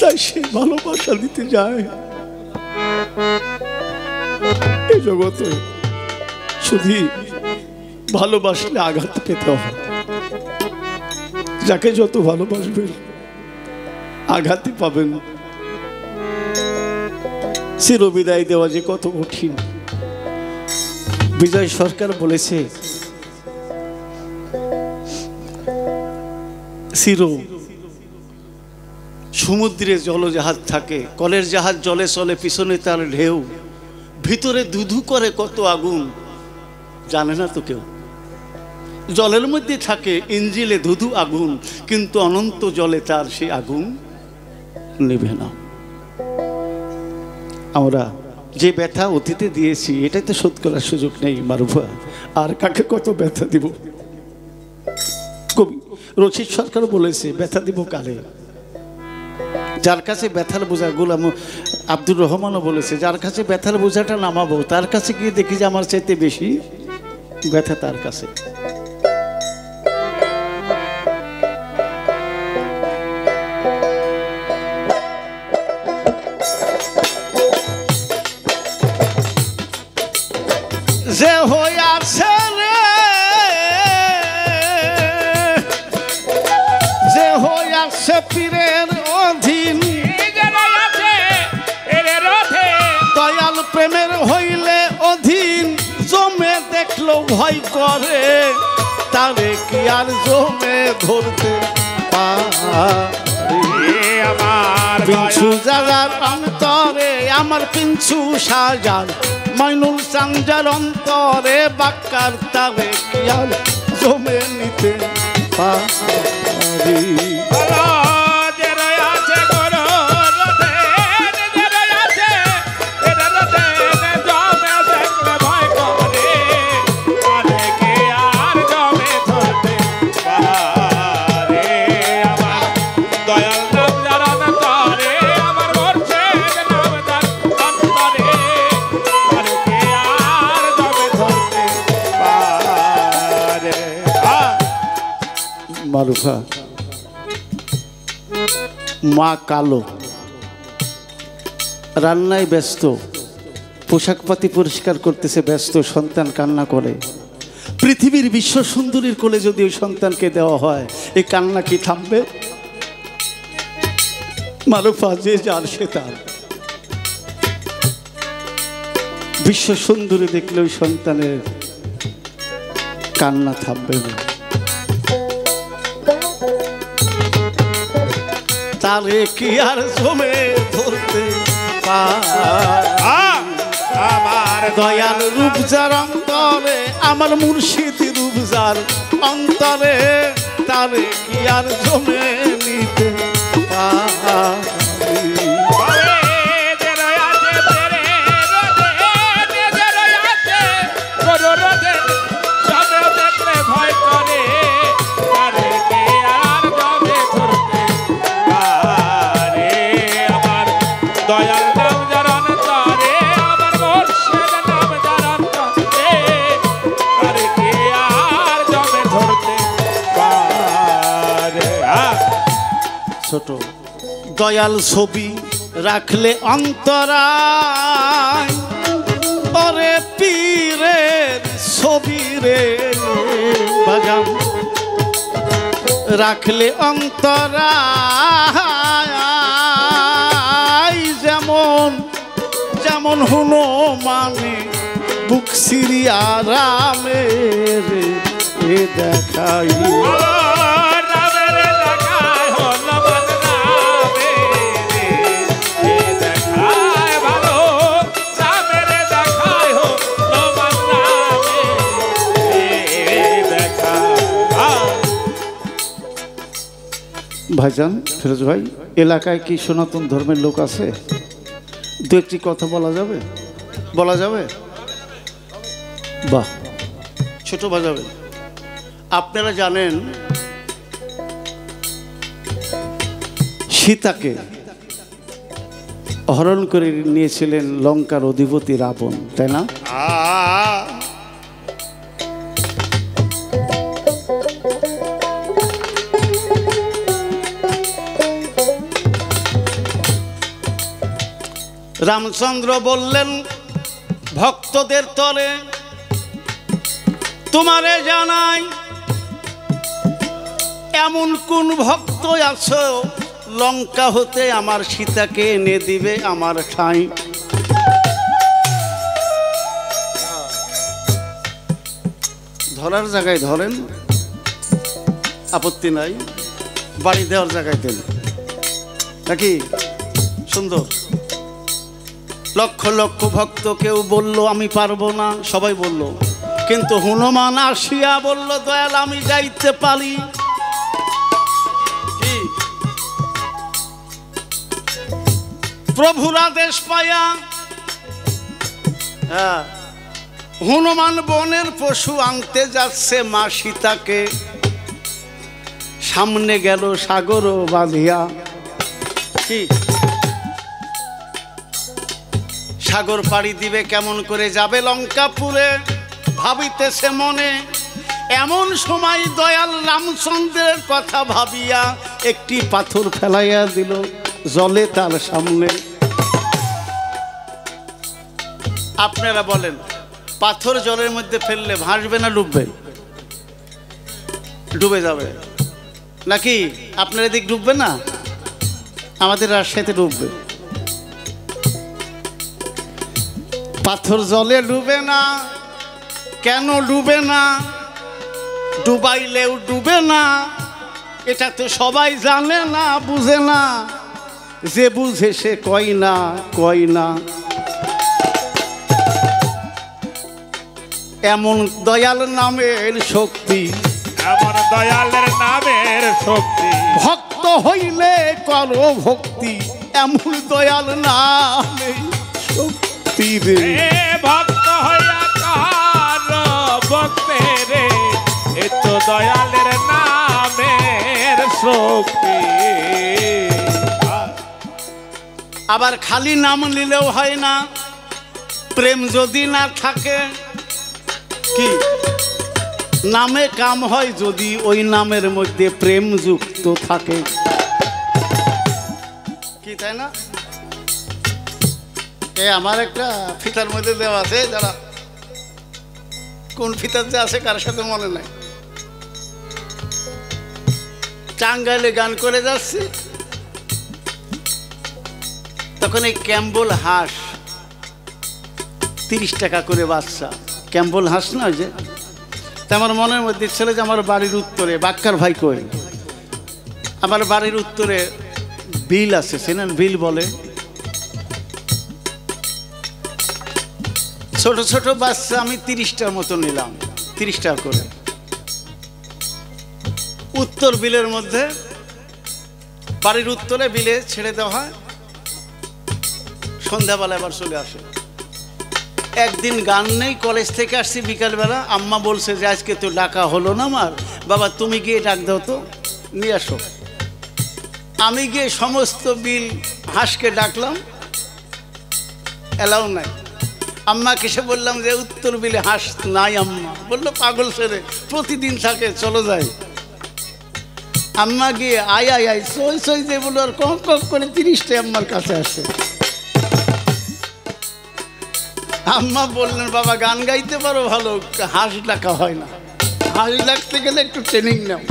তাই সে ভালোবাসা দিতে যায় এই জগতে শুধু ভালোবাসলে আঘাত পেতে হয় যাকে যত ভালোবাসবেন আঘাতই পাবেন চিরবিদায় দেওয়া যে কত কঠিন বিজয় সরকার বলেছে সমুদ্রে জলজাহাজ থাকে কলের জাহাজ জলে চলে পিছনে তার ঢেউ ভিতরে ধুধু করে কত আগুন জানে না তো কেউ জলের মধ্যে থাকে ইঞ্জিলে ধুধু আগুন কিন্তু অনন্ত জলে তার সেই আগুন নেবে না আমরা যে ব্যথা অতীতে দিয়েছি এটাই তো শোধ করার সুযোগ নেই মারুফা। আর কাকে কত ব্যথা দিব? কবি রশিদ সরকার বলেছে, ব্যথা দিব কারে? যার কাছে ব্যথার বোঝা, গোলাম আব্দুর রহমানও বলেছে, যার কাছে ব্যথার বোঝাটা নামাবো তার কাছে গিয়ে দেখি যে আমার চাইতে বেশি ব্যথা তার কাছে। যে হইয়াছে রে, যে হইয়াছে পীরের অধীন, দয়াল প্রেমের হইলে অধীন, জমে দেখলো ভয় করে, তারে কি আর জমে ধরতে পারে? আমার পিঞ্চু জাগার অন্তরে, আমার পিঞ্চু সাজার মাইনুল চাঞ্জার অন্তরে, বাক্কার তারে কি আর জমে নিতে পারি? মারুফা, মা কালো, রান্নায় ব্যস্ত, পোশাক পাতি পরিষ্কার করতেছে ব্যস্ত, সন্তান কান্না করে। পৃথিবীর বিশ্ব সুন্দরীর কোলে যদি ওই সন্তানকে দেওয়া হয়, এই কান্না কি থামবে? মারুফা, যে যার সে তার। বিশ্ব সুন্দরী দেখলে ওই সন্তানের কান্না থামবে না। তারে কি আর জমে ধরতে আমার দয়াল রূপ যার অন্তরে, আমার মুর্শিদ রূপ যার অন্তরে, তারে কি আর জমে নিতে ছোট দয়াল ছবি রাখলে অন্তরায়, ওরে পীরের ছবি রে বাজান রাখলে অন্তরায়, যেমন যেমন হুনো মানে বুক সিরিয়া রামের দেখাই। ভাইজান ফিরোজ ভাই, এলাকায় কি সনাতন ধর্মের লোক আছে? দু একটি কথা বলা যাবে? বলা যাবে? বাহ, ছোট বাজাবে। আপনারা জানেন সীতাকে হরণ করে নিয়েছিলেন লঙ্কার অধিপতি রাবণ, তাই না? রামচন্দ্র বললেন ভক্তদের তরে, তোমারে জানাই এমন কোন ভক্ত আছো লঙ্কা হতে আমার সীতাকে এনে দিবে আমার ঠাঁই। ধরার জায়গায় ধরেন, আপত্তি নাই, বাড়ি দেওয়ার জায়গায় দেন নাকি? সুন্দর। লক্ষ লক্ষ ভক্ত কেউ বলল আমি পারবো না, সবাই বলল, কিন্তু হনুমান আসিয়া বলল দয়াল আমি যাইতে পারি। কি প্রভুর আদেশ পাইয়া হ্যাঁ, হনুমান বনের পশু আনতে যাচ্ছে, মা সীতাকে সামনে গেল সাগর বাঁধিয়া। কি সাগর পাড়ি দিবে, কেমন করে যাবে লঙ্কাপুরে, ভাবিতেছে মনে। এমন সময় দয়াল রামচন্দ্রের কথা ভাবিয়া একটি পাথর ফেলাইয়া দিল জলে তার সামনে। আপনারা বলেন, পাথর জলের মধ্যে ফেললে ভাসবে না ডুববে? ডুবে যাবে নাকি? আপনার এদিক ডুববে না, আমাদের রাজশাহীতে ডুববে। পাথর জলে ডুবে না। কেন ডুবে না? ডুবাইলেও ডুবে না, এটা তো সবাই জানে না, বুঝে না। যে বুঝে সে কয় না, কয় না। এমন দয়াল নামের শক্তি, এমন দয়ালের নামের শক্তি, ভক্ত হইলে করো ভক্তি, এমন দয়াল নামের শক্তি রে। এ ভক্ত হইয়া কার ভক্তে রে, এ তো দয়ালের নামের শক্তি। আবার খালি নাম নিলেও হয় না, প্রেম যদি না থাকে। কি নামে কাম হয় যদি ওই নামের মধ্যে প্রেম যুক্ত থাকে, কি তাই না? এ আমার একটা ফিতার মধ্যে দেওয়া আছে, যারা কোন ফিতার যে আছে কার সাথে মনে নাই। টাঙ্গাইলে গান করে যাচ্ছি, তখন এই ক্যাম্বল হাঁস 30 টাকা করে বাচ্চা, ক্যাম্বল হাঁস না ওই যে। তা আমার মনের মধ্যে ছিল যে আমার বাড়ির উত্তরে বাক্কার ভাই কই, আমার বাড়ির উত্তরে বিল আছে, চেনেন বিল বলে, ছোট ছোট বাচ্চা। আমি 30টার মতো নিলাম, 30 টাকা করে। উত্তর বিলের মধ্যে, বাড়ির উত্তরে বিলে ছেড়ে দেওয়া হয়, সন্ধ্যাবেলা এবার চলে আসে। একদিন গান নেই, কলেজ থেকে আসছি বিকালবেলা, আম্মা বলছে যে আজকে তো ডাকা হলো না আমার, বাবা তুমি গিয়ে ডাক দাও তো, নিয়ে আসো। আমি গিয়ে সমস্ত বিল হাঁসকে ডাকলাম, এলাও নাই। আম্মাকে এসে বললাম যে উত্তর বিলে হাঁস নাই। আম্মা বললো পাগল ছেড়ে, প্রতিদিন থাকে, চলো যাই। আম্মা গিয়ে আয় আয় আয় সই সই যে বললো, আর কম কম করে 30টা আম্মার কাছে আসে। আম্মা বললেন বাবা গান গাইতে পারো ভালো, হাঁস ডাকা হয় না, হাঁস ডাকতে গেলে একটু ট্রেনিং নাও।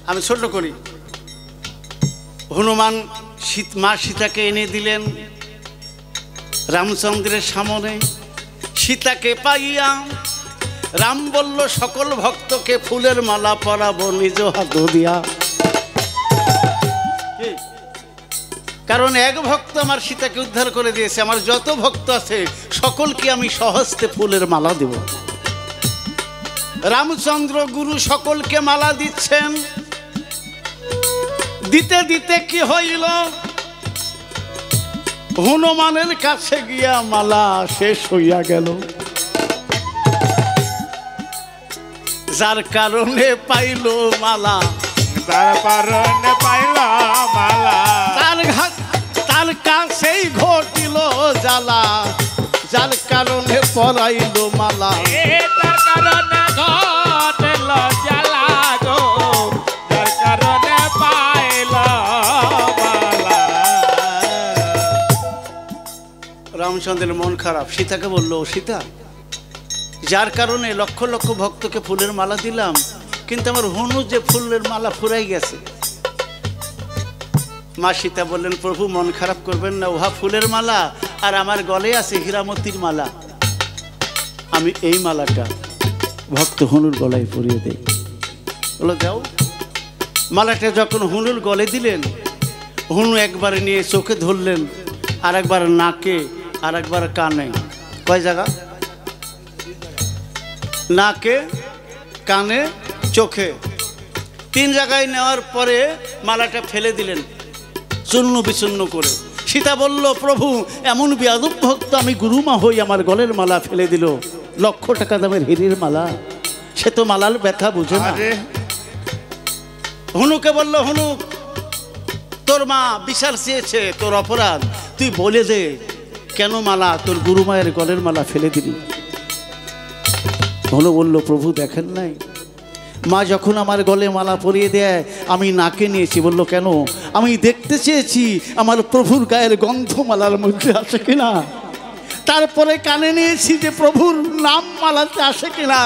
আমি ছোট করি, হনুমান মা সীতাকে এনে দিলেন রামচন্দ্রের সামনে। সীতাকে পাইয়া রাম বলল সকল ভক্তকে ফুলের মালা পরাবো নিজ হাত দিয়া। কারণ এক ভক্ত আমার সীতাকে উদ্ধার করে দিয়েছে, আমার যত ভক্ত আছে সকলকে আমি সহস্তে ফুলের মালা দেব। রামচন্দ্র গুরু সকলকে মালা দিচ্ছেন। দিতে দিতে কি হইল, হনুমানের কাছে গিয়া মালা শেষ হইয়া গেল। যার কারণে পাইল মালা, তার কারণে পাইল মালা, তার কাছেই ঘটিল জ্বালা। যার কারণে পরাইল মালা, তার কারণে ঘটিল জ্বালা গো, যার কারণে পাইল মালা। রামচন্দ্রের মন খারাপ, সীতাকে বলল সীতা, যার কারণে লক্ষ লক্ষ ভক্তকে ফুলের মালা দিলাম, কিন্তু আমার হনু যে ফুলের মালা ফুরাই গেছে। মা সীতা বললেন প্রভু মন খারাপ করবেন না, উহা ফুলের মালা, আর আমার গলে আছে হীরামতির মালা। আমি এই মালাটা ভক্ত হনুর গলায় পরিয়ে দেই। বলো যাও। মালাটা যখন হনুর গলে দিলেন, হনু একবার নিয়ে চোখে ধরলেন, আর একবার নাকে, আর একবার কানে। কয় জায়গা? নাকে, কানে, চোখে, 3 জায়গায় নেওয়ার পরে মালাটা ফেলে দিলেন চূর্ণ বিচূর্ণ করে। সীতা বলল, প্রভু এমন বেয়াদব ভক্ত আমি গুরুমা হই আমার গলের মালা ফেলে দিল, লক্ষ টাকা দামের হীরের মালা, সে তো মালার ব্যথা বুঝে না। হনুকে বলল, হনু তোর মা বিচার চেয়েছে, তোর অপরাধ, তুই বলে দে কেন মালা তোর গুরুমায়ের গলের মালা ফেলে দিলি। হনু বলল, প্রভু দেখেন নাই মা যখন আমার গলে মালা পরিয়ে দেয় আমি নাকে নিয়েছি। বলল কেন? আমি দেখতে চেয়েছি আমার প্রভুর গায়ের গন্ধ মালার মধ্যে আসে কিনা। তারপরে কানে নিয়েছি যে প্রভুর নাম মালাতে আসে কিনা।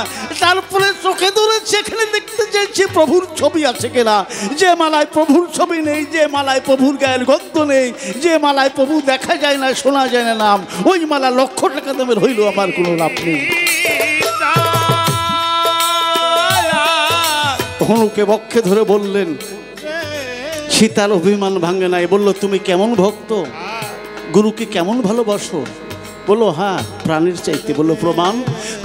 তারপরে চোখে ধরেছি এখানে দেখতে চেয়েছি প্রভুর ছবি আছে কিনা। যে মালায় প্রভুর ছবি নেই, যে মালায় প্রভুর গায়ের গন্ধ নেই, যে মালায় প্রভু দেখা যায় না শোনা যায় না নাম, ওই মালা লক্ষ টাকা দামের হইল আমার কোনো লাভ নেই। হনুকে বক্ষে ধরে বললেন, সীতার অভিমান ভাঙে নাই। বলল, তুমি কেমন ভক্ত, গুরুকে কেমন ভালোবাসো? বললো, হ্যাঁ প্রাণীর চাইতে। বললো, প্রমাণ?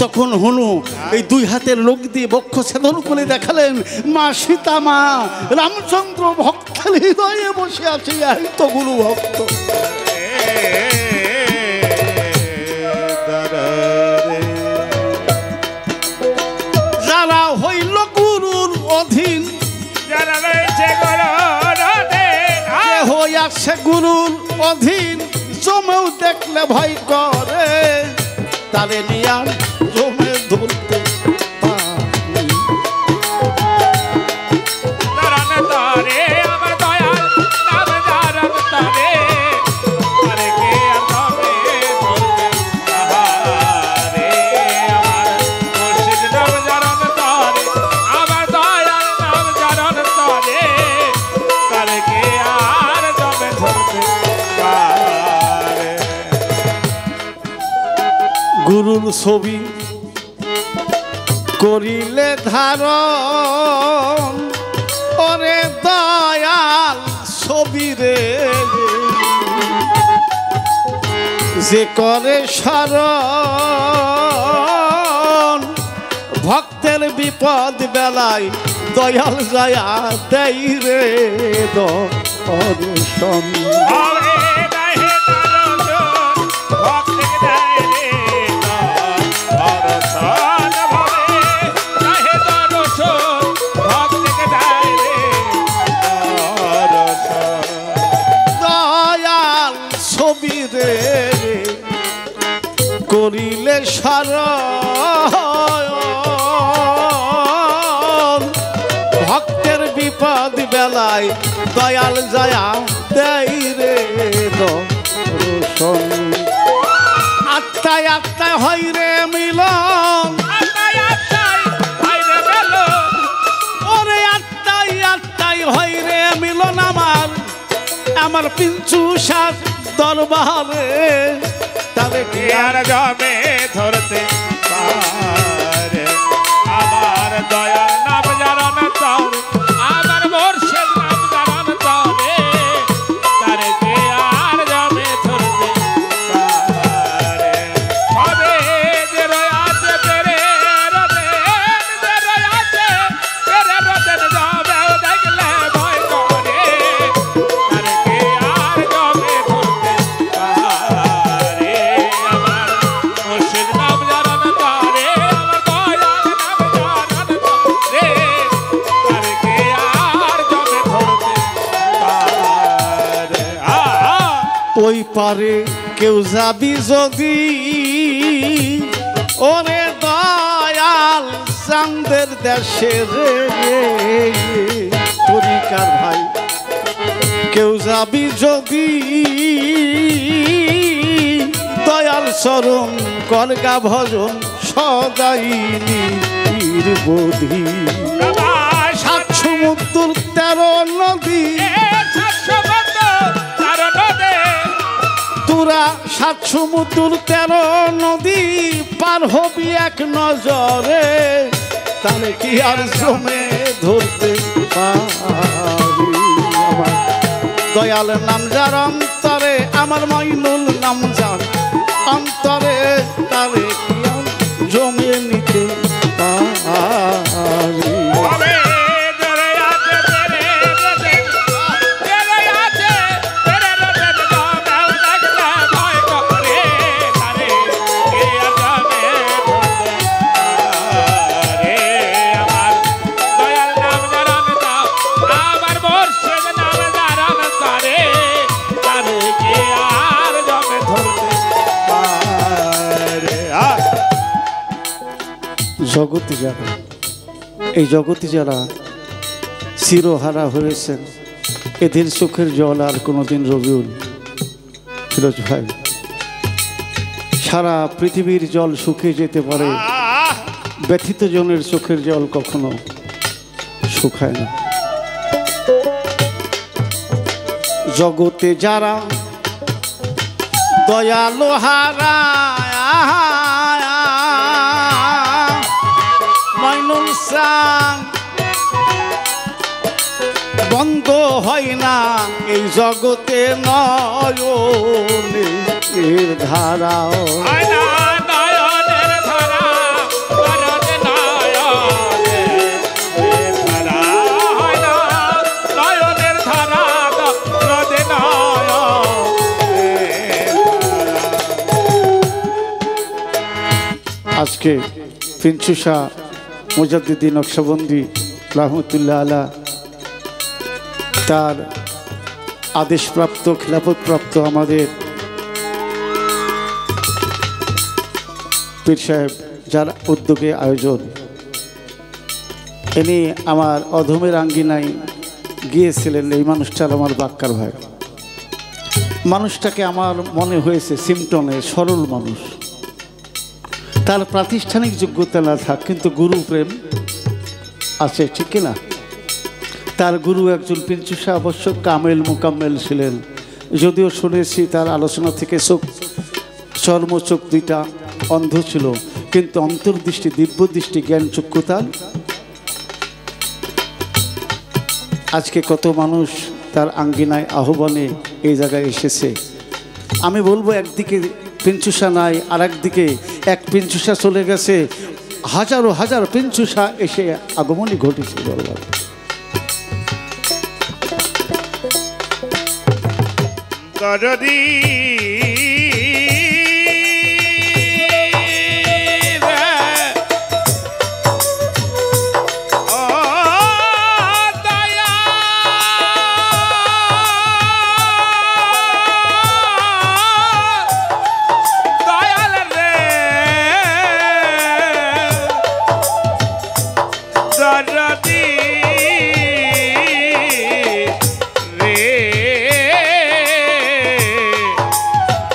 তখন হনু এই দুই হাতের লোক দিয়ে বক্ষ ছেদন করে দেখালেন, মা সীতা মা রামচন্দ্র ভক্তের হৃদয়ে বসে আছে, এই তো গুরু ভক্ত। যারা হইল গুরুর অধীন, যারা রয়েছে গুরুর অধীন, হইয়াছে গুরুর অধীন, জমেও দেখলে ভয় করে, তারে নিয়া জমে ধরতে পারি। তারান তারে আমার দয়াল নাম জারান তারে, তারে কে আতবে ধরতে তাহারে, আমার মুর্শিদ নাম জারান তারে, আমার দয়াল নাম জারান তারে, তারে কে আর জমে ধরতে পারে। গুরুর ছবি করিলে ধারণ, ওরে দয়াল ছবি রে, যে করে শরণ, ভক্তের বিপদ বেলায় দয়াল যায়া দেই রে দর্শন। আরে দাহে দর্শন, ভক্তের দাহে দর্শন, ভাবে দাহে দর্শন, ভক্তের দাহে দর্শন। দয়াল ছবি রে করিলে শরণ, ভক্তের বিপদ বেলায় দয়াল যায়া দেই রে দর্শন। আত্মায় আত্মায় হয় রে মিলন, আত্মায় আত্মায় হয় রে মিলন, ওরে আত্মায় আত্মায় হয় রে মিলন আমার, আমার পিঞ্চু সাত দরবারে, তবে কি আর জমে ধরতে পারে। আমার দয়াল নাম জারান তারে, আমার মুর্শিদ নাম জারান তারে, তারে কে আর জমে ধরতে পারে। হবে যে রয়াছে তেরে রতেন, যে রয়াছে তেরে রতেন, যাবেও দেখলে ভয় করে, তারে কে আর জমে ধরতে পারে। আমার মুর্শিদ নাম জারান তারে, আমার দয়াল নাম জারান তারে, তারে কে আর জমে ধরতে পারে। ওই পারে কেউ যাবি যদি, ওরে দয়াল চাঁদের দেশে রে তরিকার ভাই, কেউ যাবি যদি দয়াল চরণ করগা ভজন সদাই নির্বোধি। সাত সমুদ্র 13 নদী, তোরা 7 সমুদ্র 13 নদী পার হবি এক নজরে, তাহলে কি আর জমে ধরতে পারি। আমার দয়াল নাম যার অন্তরে, আমার মইনুল নাম যার অন্তরে, তারে কি আর জমে নিতে পারি। জগতে যারা, এই জগতে যারা চিরহারা হয়েছেন, এদের চোখের জল আর কোনোদিন রবিউল ফিরোজ ভাই, সারা পৃথিবীর জল শুকিয়ে যেতে পারে, ব্যথিত জনের চোখের জল কখনো শুকায় না। জগতে যারা দয়ালু হারা, মাইনুল সাং বন্ধ হয় না এই জগতে নয়নের ধারাও। আজকে পিঞ্চু শাহ মুজাদ্দিদি নকশবন্দি রহমতুল্লাহ আলা তার আদেশপ্রাপ্ত খিলাফতপ্রাপ্ত আমাদের পীর সাহেব যার উদ্যোগে আয়োজন, ইনি আমার অধমের আঙ্গিনায় গিয়েছিলেন। এই মানুষটার আমার বাক্কার ভাই, মানুষটাকে আমার মনে হয়েছে সিমটনের সরল মানুষ, তার প্রাতিষ্ঠানিক যোগ্যতা না থাক কিন্তু গুরু প্রেম আছে, ঠিক কিনা? তার গুরু একজন পিঞ্চু শাহ অবশ্য কামেল মোকাম্মেল ছিলেন, যদিও শুনেছি তার আলোচনা থেকে চর্মচোখ দুইটা অন্ধ ছিল, কিন্তু অন্তর্দৃষ্টি দিব্য দৃষ্টি জ্ঞান চক্ষু তার। আজকে কত মানুষ তার আঙ্গিনায় আহ্বানে এই জায়গায় এসেছে। আমি বলবো একদিকে পিঞ্চু শাহ নাই, আর একদিকে এক পিঞ্চু শাহ চলে গেছে, হাজারো হাজার পিঞ্চু শাহ এসে আগমনই ঘটেছে দরবার। দরদি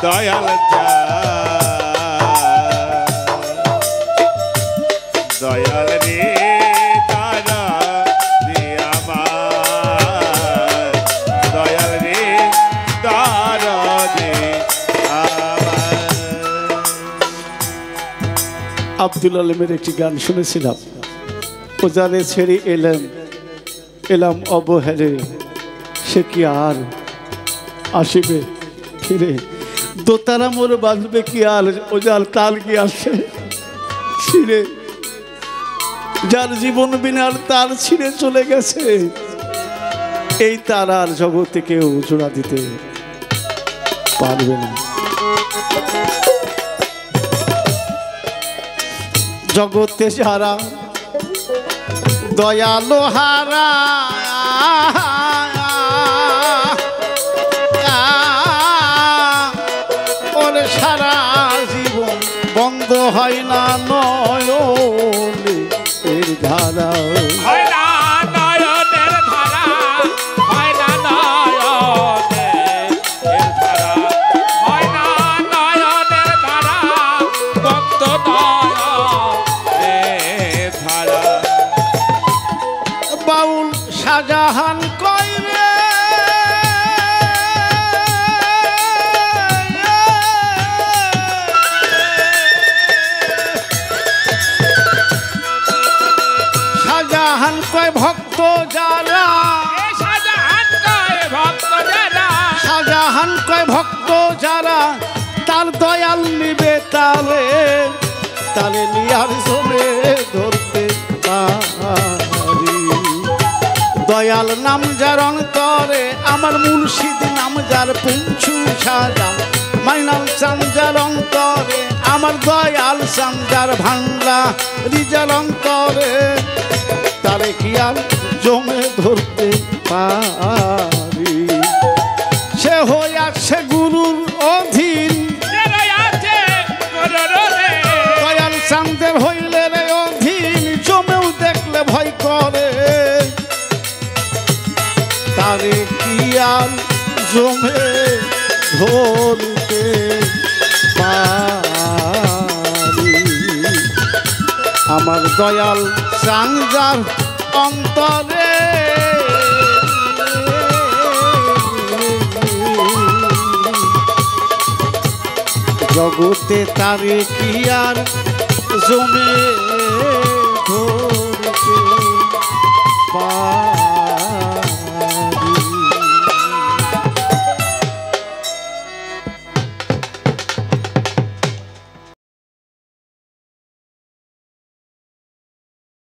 দয়াল দয়াল রে তারা রে আমার, দয়াল রে তারা রে আমার। আব্দুল আলমের একটি গান শুনেছিলাম, ও জানে ছেড়ে এলাম অবহেলে, সে কি আর আসিবে ফিরে, দোতারা মোর বাঁধবে কি আর, ও যার তাল কি আসে ছিঁড়ে, যার জীবন বিনার তার ছিঁড়ে চলে গেছে, এই তার আর জগতে কেউ জোড়া দিতে পারবে না। জগতে যারা দয়ালু হারা, ওর সারা জীবন বন্ধ হয় না নয়নের ধারা। বাউল শাহজাহান কইবে শাহজাহান কয় ভক্ত যারা, শাহজাহান কয় ভক্ত যারা, তার দয়াল নিবে তালে তালে নিয়ার চলে ধরতে পারি। দয়াল নাম যার অন্তরে, আমার মুর্শিদ নাম যার পিঞ্চু শাহ, মাইনাল চান যার অন্তরে, আমার দয়াল চান যার ভান্ডা রিজার অন্তরে, তারে কি আর জমে ধরতে পারি। সে হইয়াছে গুরুর অধীন, দয়াল চান্দের হইলে রে অধীন, জমে ধরতে পারি আমার দয়াল চাঙ্গার অন্তরে জগতে তারে কি আর জমে ধরতে পারি